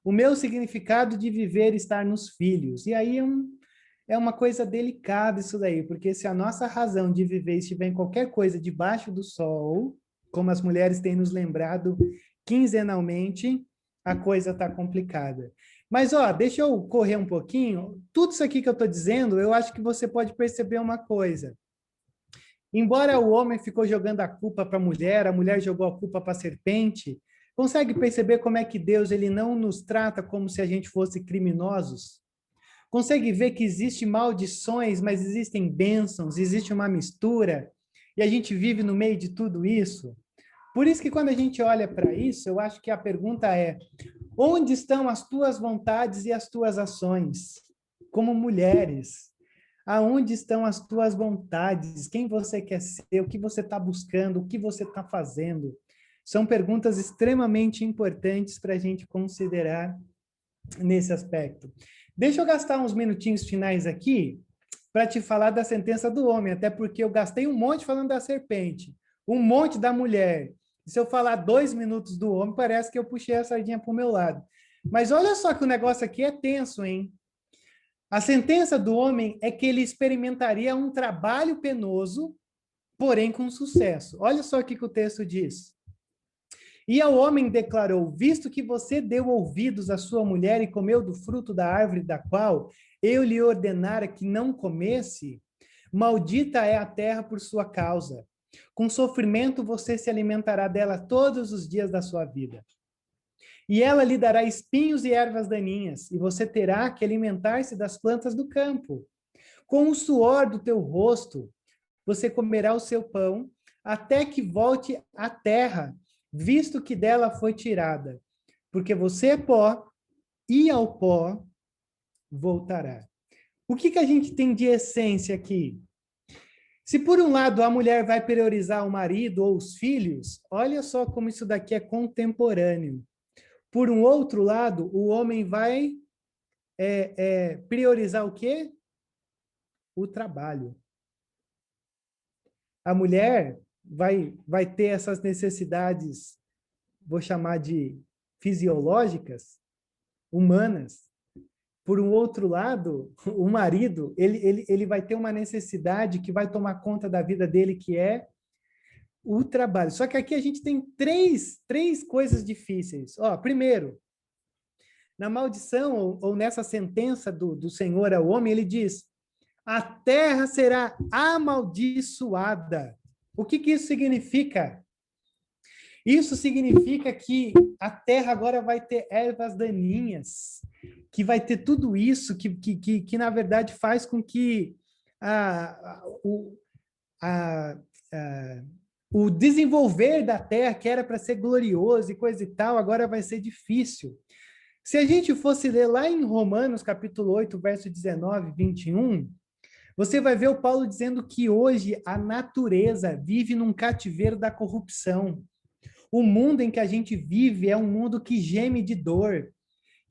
o meu significado de viver está nos filhos. E aí é uma coisa delicada isso daí, porque se a nossa razão de viver estiver em qualquer coisa debaixo do sol, como as mulheres têm nos lembrado quinzenalmente, a coisa está complicada. Mas, deixa eu correr um pouquinho. Tudo isso aqui que eu estou dizendo, eu acho que você pode perceber uma coisa. Embora o homem ficou jogando a culpa para a mulher jogou a culpa para a serpente, consegue perceber como é que Deus ele não nos trata como se a gente fosse criminosos? Consegue ver que existem maldições, mas existem bênçãos, existe uma mistura, e a gente vive no meio de tudo isso? Por isso que quando a gente olha para isso, eu acho que a pergunta é: onde estão as tuas vontades e as tuas ações? Como mulheres, aonde estão as tuas vontades? Quem você quer ser? O que você está buscando? O que você está fazendo? São perguntas extremamente importantes para a gente considerar nesse aspecto. Deixa eu gastar uns minutinhos finais aqui para te falar da sentença do homem, até porque eu gastei um monte falando da serpente, um monte da mulher. Se eu falar 2 minutos do homem, parece que eu puxei a sardinha para o meu lado. Mas olha só que o negócio aqui é tenso, hein? A sentença do homem é que ele experimentaria um trabalho penoso, porém com sucesso. Olha só o que o texto diz. E ao homem declarou: visto que você deu ouvidos à sua mulher e comeu do fruto da árvore da qual eu lhe ordenara que não comesse, maldita é a terra por sua causa. Com sofrimento você se alimentará dela todos os dias da sua vida. E ela lhe dará espinhos e ervas daninhas, e você terá que alimentar-se das plantas do campo. Com o suor do teu rosto, você comerá o seu pão, até que volte à terra, visto que dela foi tirada. Porque você é pó, e ao pó voltará. O que a gente tem de essência aqui? Se por um lado a mulher vai priorizar o marido ou os filhos, olha só como isso daqui é contemporâneo. Por um outro lado, o homem vai priorizar o quê? O trabalho. A mulher vai ter essas necessidades, vou chamar de fisiológicas, humanas. Por um outro lado, o marido, ele vai ter uma necessidade que vai tomar conta da vida dele, que é o trabalho. Só que aqui a gente tem três coisas difíceis. Primeiro, na maldição, ou nessa sentença do Senhor ao homem, ele diz: a terra será amaldiçoada. O que isso significa? Isso significa que a terra agora vai ter ervas daninhas, que vai ter tudo isso que na verdade faz com que o desenvolver da terra, que era para ser glorioso e coisa e tal, agora vai ser difícil. Se a gente fosse ler lá em Romanos, capítulo 8, verso 19 e 21, você vai ver o Paulo dizendo que hoje a natureza vive num cativeiro da corrupção. O mundo em que a gente vive é um mundo que geme de dor,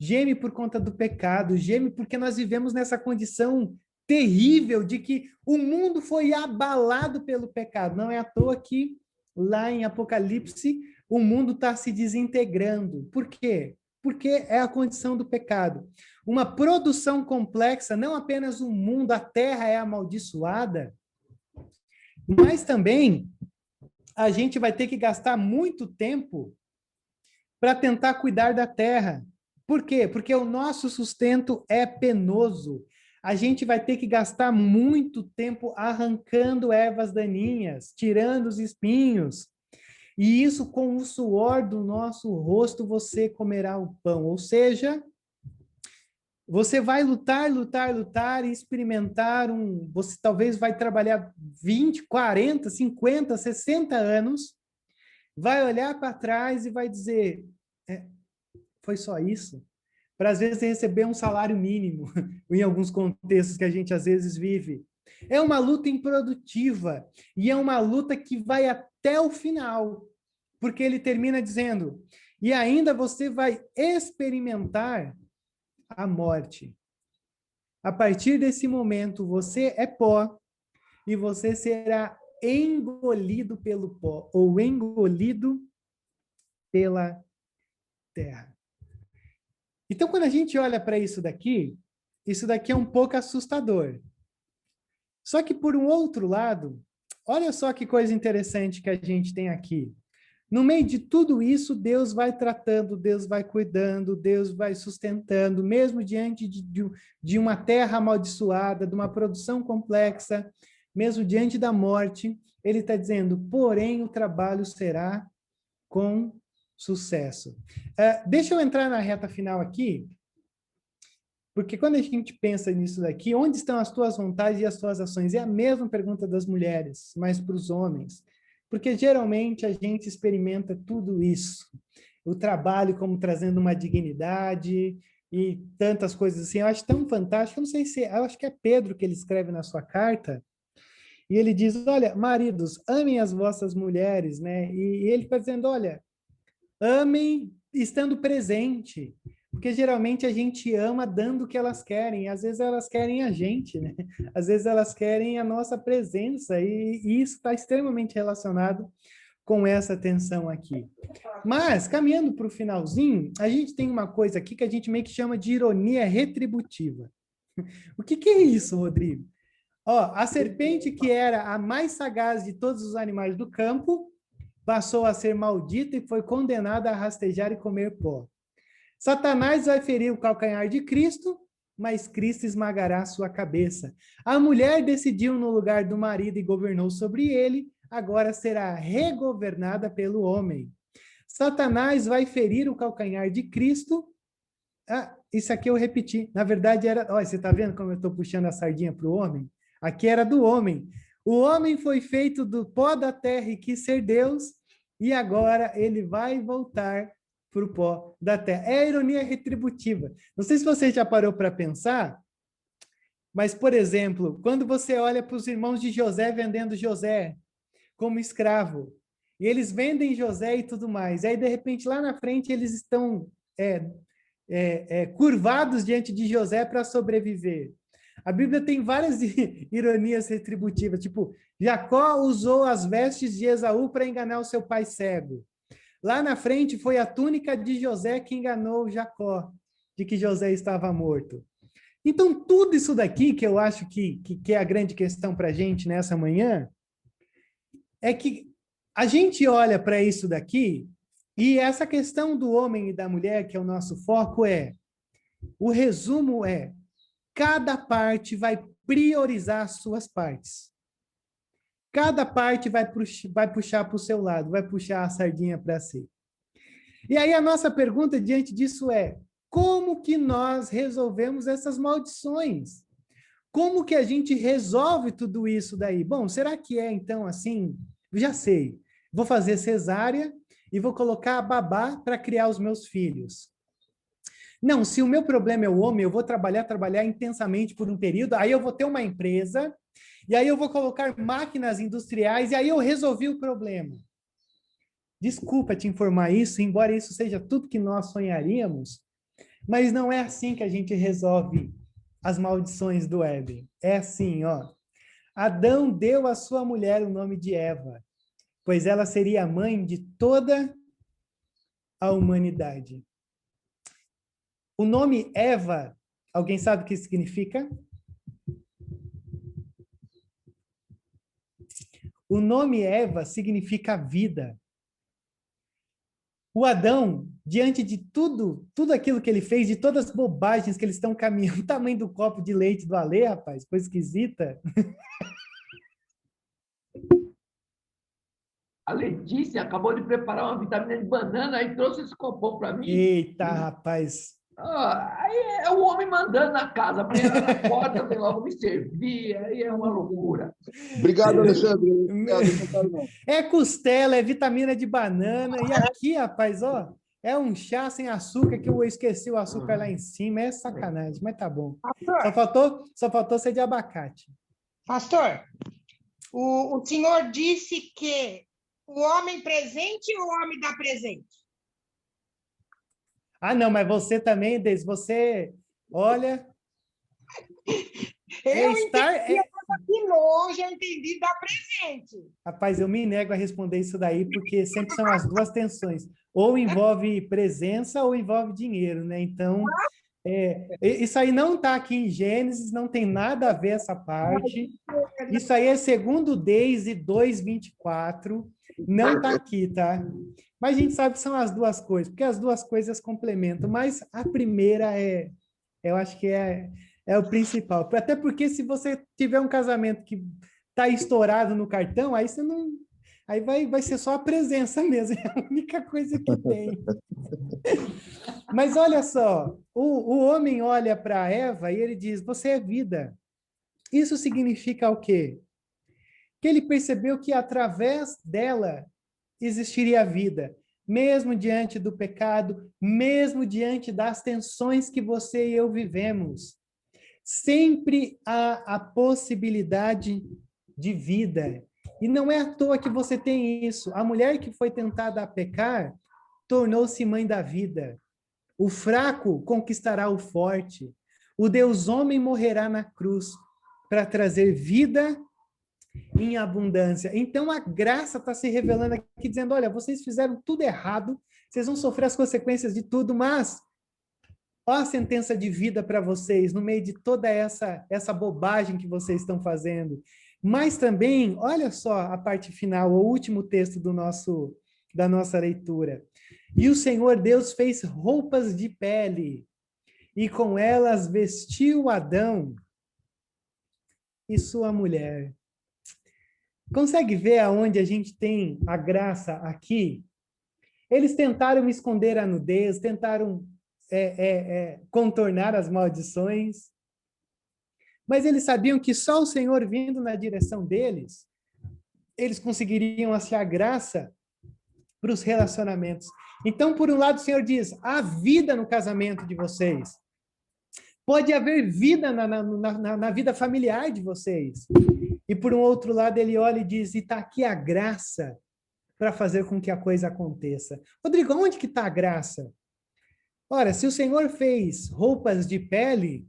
geme por conta do pecado, geme porque nós vivemos nessa condição terrível de que o mundo foi abalado pelo pecado. Não é à toa que lá em Apocalipse o mundo está se desintegrando. Por quê? Porque é a condição do pecado. Uma produção complexa, não apenas o mundo, a terra é amaldiçoada, mas também a gente vai ter que gastar muito tempo para tentar cuidar da terra. Por quê? Porque o nosso sustento é penoso. A gente vai ter que gastar muito tempo arrancando ervas daninhas, tirando os espinhos. E isso, com o suor do nosso rosto, você comerá o pão. Ou seja, você vai lutar e experimentar você talvez vai trabalhar 20, 40, 50, 60 anos, vai olhar para trás e vai dizer, foi só isso? Para, às vezes, receber um salário mínimo, em alguns contextos que a gente, às vezes, vive. É uma luta improdutiva, e é uma luta que vai até o final, porque ele termina dizendo, e ainda você vai experimentar a morte. A partir desse momento, você é pó e você será engolido pelo pó ou engolido pela terra. Então, quando a gente olha para isso daqui é um pouco assustador. Só que, por um outro lado, olha só que coisa interessante que a gente tem aqui. No meio de tudo isso, Deus vai tratando, Deus vai cuidando, Deus vai sustentando, mesmo diante de uma terra amaldiçoada, de uma produção complexa, mesmo diante da morte, ele está dizendo, porém o trabalho será com sucesso. Deixa eu entrar na reta final aqui, porque quando a gente pensa nisso daqui, onde estão as tuas vontades e as tuas ações? É a mesma pergunta das mulheres, mas para os homens. Porque geralmente a gente experimenta tudo isso. O trabalho como trazendo uma dignidade e tantas coisas assim. Eu acho tão fantástico, eu não sei se... Eu acho que é Pedro que ele escreve na sua carta, e ele diz, olha, maridos, amem as vossas mulheres, né? E ele está dizendo, olha, amem estando presente, porque geralmente a gente ama dando o que elas querem, às vezes elas querem a gente, né? Às vezes elas querem a nossa presença, e isso está extremamente relacionado com essa tensão aqui. Mas, caminhando para o finalzinho, a gente tem uma coisa aqui que a gente meio que chama de ironia retributiva. O que é isso, Rodrigo? Ó, a serpente, que era a mais sagaz de todos os animais do campo, passou a ser maldita e foi condenada a rastejar e comer pó. Satanás vai ferir o calcanhar de Cristo, mas Cristo esmagará sua cabeça. A mulher decidiu no lugar do marido e governou sobre ele, agora será regovernada pelo homem. Satanás vai ferir o calcanhar de Cristo. Isso aqui eu repeti. Na verdade era... Olha, você está vendo como eu estou puxando a sardinha para o homem? Aqui era do homem. O homem foi feito do pó da terra e quis ser Deus, e agora ele vai voltar para o pó da terra. É a ironia retributiva. Não sei se você já parou para pensar, mas, por exemplo, quando você olha para os irmãos de José vendendo José como escravo, e eles vendem José e tudo mais, e aí, de repente, lá na frente, eles estão curvados diante de José para sobreviver. A Bíblia tem várias ironias retributivas, tipo, Jacó usou as vestes de Esaú para enganar o seu pai cego. Lá na frente foi a túnica de José que enganou Jacó, de que José estava morto. Então, tudo isso daqui, que eu acho que é a grande questão para a gente nessa manhã, é que a gente olha para isso daqui, e essa questão do homem e da mulher, que é o nosso foco, o resumo é, cada parte vai priorizar as suas partes. Cada parte vai puxar para o seu lado, vai puxar a sardinha para si. E aí a nossa pergunta diante disso é, como que nós resolvemos essas maldições? Como que a gente resolve tudo isso daí? Bom, será que então assim? Já sei, vou fazer cesárea e vou colocar a babá para criar os meus filhos. Não, se o meu problema é o homem, eu vou trabalhar intensamente por um período, aí eu vou ter uma empresa, e aí eu vou colocar máquinas industriais, e aí eu resolvi o problema. Desculpa te informar isso, embora isso seja tudo que nós sonharíamos, mas não é assim que a gente resolve as maldições do Éden. É assim, ó. Adão deu à sua mulher o nome de Eva, pois ela seria a mãe de toda a humanidade. O nome Eva, alguém sabe o que significa? O nome Eva significa vida. O Adão, diante de tudo aquilo que ele fez, de todas as bobagens que eles estão caminhando, o tamanho do copo de leite do Alê, rapaz, coisa esquisita. A Letícia acabou de preparar uma vitamina de banana e trouxe esse copão para mim. Eita, rapaz. Aí é o homem mandando na casa, abrindo na porta, vem logo me servir, aí é uma loucura. Obrigado, Alexandre. É costela, é vitamina de banana, e aqui, rapaz, ó, é um chá sem açúcar, que eu esqueci o açúcar lá em cima, é sacanagem, mas tá bom. Só faltou ser de abacate. Pastor, o senhor disse que o homem presente ou o homem dá presente? Ah, não, mas você também, Deise, você Olha, Eu entendi de longe, eu entendi da presente. Rapaz, eu me nego a responder isso daí, porque sempre são as duas tensões. Ou envolve presença ou envolve dinheiro, né? Então, isso aí não está aqui em Gênesis, não tem nada a ver essa parte. Isso aí é segundo Deise 2:24, não está aqui, tá? Mas a gente sabe que são as duas coisas, porque as duas coisas complementam, mas a primeira eu acho que é o principal. Até porque se você tiver um casamento que está estourado no cartão, aí você não... Aí vai ser só a presença mesmo, é a única coisa que tem. Mas olha só, o homem olha para Eva e ele diz, você é vida. Isso significa o quê? Que ele percebeu que através dela existiria a vida, mesmo diante do pecado, mesmo diante das tensões que você e eu vivemos. Sempre há a possibilidade de vida. E não é à toa que você tem isso. A mulher que foi tentada a pecar tornou-se mãe da vida. O fraco conquistará o forte. O Deus homem morrerá na cruz para trazer vida em abundância. Então a graça está se revelando aqui, dizendo, olha, vocês fizeram tudo errado, vocês vão sofrer as consequências de tudo, mas ó a sentença de vida para vocês, no meio de toda essa bobagem que vocês estão fazendo. Mas também, olha só a parte final, o último texto da nossa leitura. E o Senhor Deus fez roupas de pele, e com elas vestiu Adão e sua mulher. Consegue ver aonde a gente tem a graça aqui? Eles tentaram esconder a nudez, tentaram contornar as maldições, mas eles sabiam que só o Senhor vindo na direção deles, eles conseguiriam achar graça para os relacionamentos. Então, por um lado, o Senhor diz, há vida no casamento de vocês. Pode haver vida na vida familiar de vocês. E por um outro lado, ele olha e diz, e está aqui a graça para fazer com que a coisa aconteça. Rodrigo, onde que está a graça? Ora, se o Senhor fez roupas de pele,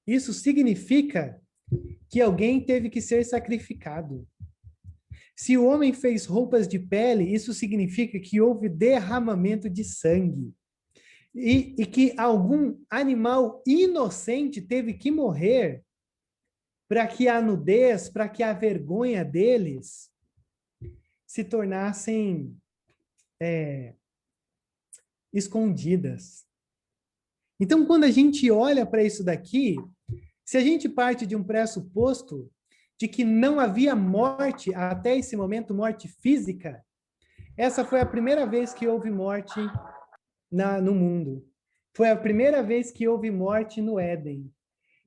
isso significa que alguém teve que ser sacrificado. Se o homem fez roupas de pele, isso significa que houve derramamento de sangue. E que algum animal inocente teve que morrer para que a nudez, para que a vergonha deles se tornassem escondidas. Então, quando a gente olha para isso daqui, se a gente parte de um pressuposto de que não havia morte, até esse momento, morte física, essa foi a primeira vez que houve morte no mundo. Foi a primeira vez que houve morte no Éden.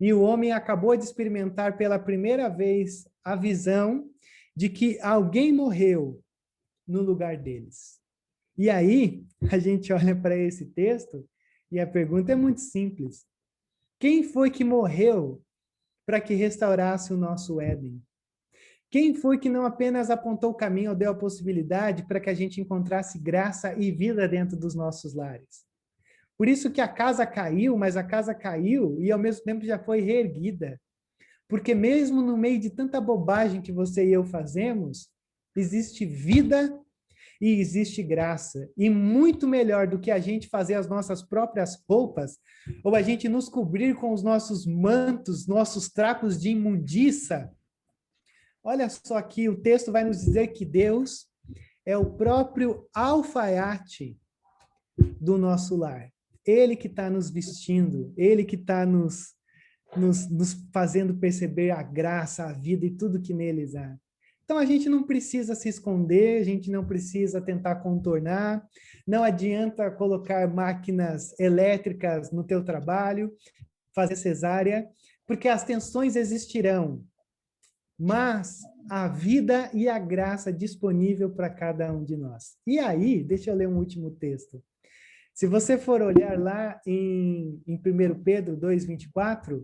E o homem acabou de experimentar pela primeira vez a visão de que alguém morreu no lugar deles. E aí, a gente olha para esse texto e a pergunta é muito simples. Quem foi que morreu para que restaurasse o nosso Éden? Quem foi que não apenas apontou o caminho ou deu a possibilidade para que a gente encontrasse graça e vida dentro dos nossos lares? Por isso que a casa caiu, mas a casa caiu e ao mesmo tempo já foi reerguida. Porque mesmo no meio de tanta bobagem que você e eu fazemos, existe vida e existe graça. E muito melhor do que a gente fazer as nossas próprias roupas, ou a gente nos cobrir com os nossos mantos, nossos trapos de imundícia. Olha só aqui, o texto vai nos dizer que Deus é o próprio alfaiate do nosso lar. Ele que está nos vestindo, ele que está nos fazendo perceber a graça, a vida e tudo que neles há. Então, a gente não precisa se esconder, a gente não precisa tentar contornar, não adianta colocar máquinas elétricas no teu trabalho, fazer cesárea, porque as tensões existirão, mas a vida e a graça disponível para cada um de nós. E aí, deixa eu ler um último texto. Se você for olhar lá em 1 Pedro 2:24,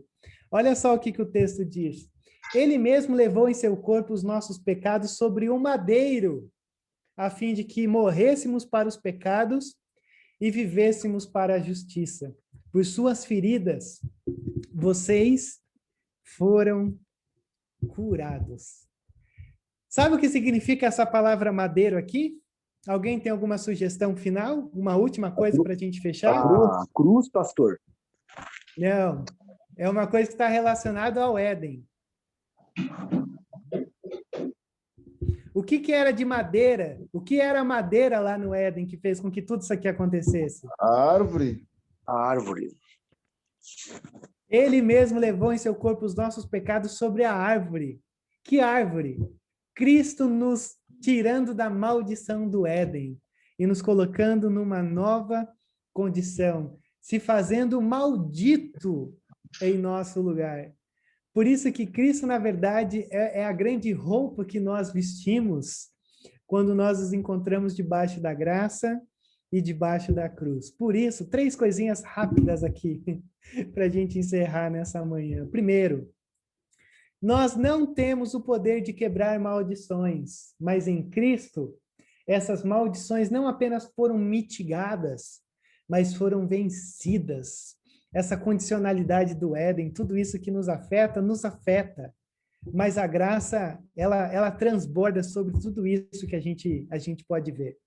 olha só o que o texto diz. Ele mesmo levou em seu corpo os nossos pecados sobre o madeiro, a fim de que morrêssemos para os pecados e vivêssemos para a justiça. por suas feridas, vocês foram curados. Sabe o que significa essa palavra madeiro aqui? Alguém tem alguma sugestão final? Uma última coisa para a gente fechar? A cruz, pastor. Não, é uma coisa que está relacionada ao Éden. O que era de madeira? O que era a madeira lá no Éden que fez com que tudo isso aqui acontecesse? A árvore. A árvore. Ele mesmo levou em seu corpo os nossos pecados sobre a árvore. Que árvore? Cristo nos tirando da maldição do Éden e nos colocando numa nova condição, se fazendo maldito em nosso lugar. Por isso que Cristo, na verdade, é a grande roupa que nós vestimos quando nós nos encontramos debaixo da graça e debaixo da cruz. Por isso, 3 coisinhas rápidas aqui para a gente encerrar nessa manhã. Primeiro, nós não temos o poder de quebrar maldições, mas em Cristo, essas maldições não apenas foram mitigadas, mas foram vencidas. Essa condicionalidade do Éden, tudo isso que nos afeta, mas a graça, ela transborda sobre tudo isso que a gente pode ver.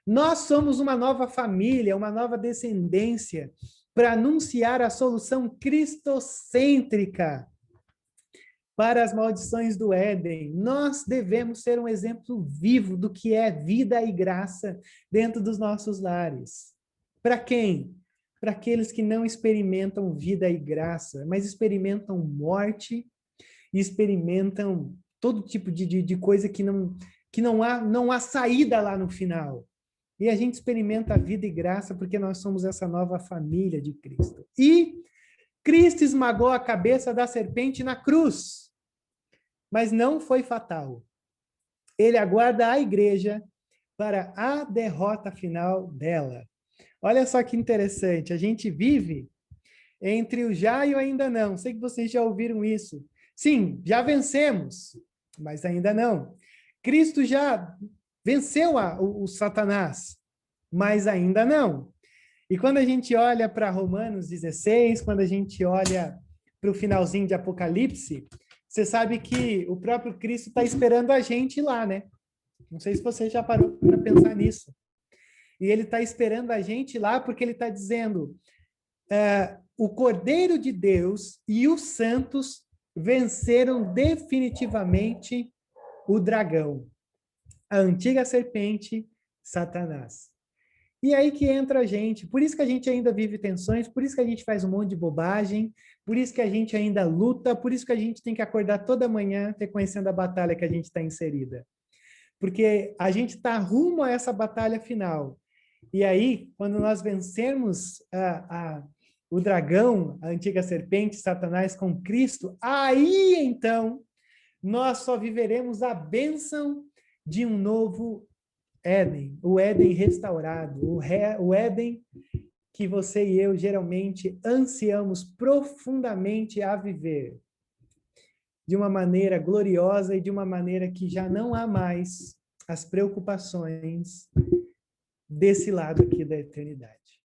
Nós somos uma nova família, uma nova descendência, para anunciar a solução cristocêntrica para as maldições do Éden. Nós devemos ser um exemplo vivo do que é vida e graça dentro dos nossos lares. Para quem? Para aqueles que não experimentam vida e graça, mas experimentam morte e experimentam todo tipo de coisa que não há saída lá no final. E a gente experimenta a vida e graça porque nós somos essa nova família de Cristo. E Cristo esmagou a cabeça da serpente na cruz, mas não foi fatal. Ele aguarda a igreja para a derrota final dela. Olha só que interessante, a gente vive entre o já e o ainda não. Sei que vocês já ouviram isso. Sim, já vencemos, mas ainda não. Cristo já venceu o Satanás, mas ainda não. E quando a gente olha para Romanos 16, quando a gente olha para o finalzinho de Apocalipse, você sabe que o próprio Cristo está esperando a gente lá, né? Não sei se você já parou para pensar nisso. E ele está esperando a gente lá porque ele está dizendo o Cordeiro de Deus e os santos venceram definitivamente o dragão, a antiga serpente, Satanás. E aí que entra a gente. Por isso que a gente ainda vive tensões, por isso que a gente faz um monte de bobagem, por isso que a gente ainda luta, por isso que a gente tem que acordar toda manhã reconhecendo a batalha que a gente está inserida. Porque a gente está rumo a essa batalha final. E aí, quando nós vencermos o dragão, a antiga serpente, Satanás, com Cristo, aí então nós só viveremos a bênção de um novo Éden, o Éden restaurado, o Éden que você e eu geralmente ansiamos profundamente a viver, de uma maneira gloriosa e de uma maneira que já não há mais as preocupações desse lado aqui da eternidade.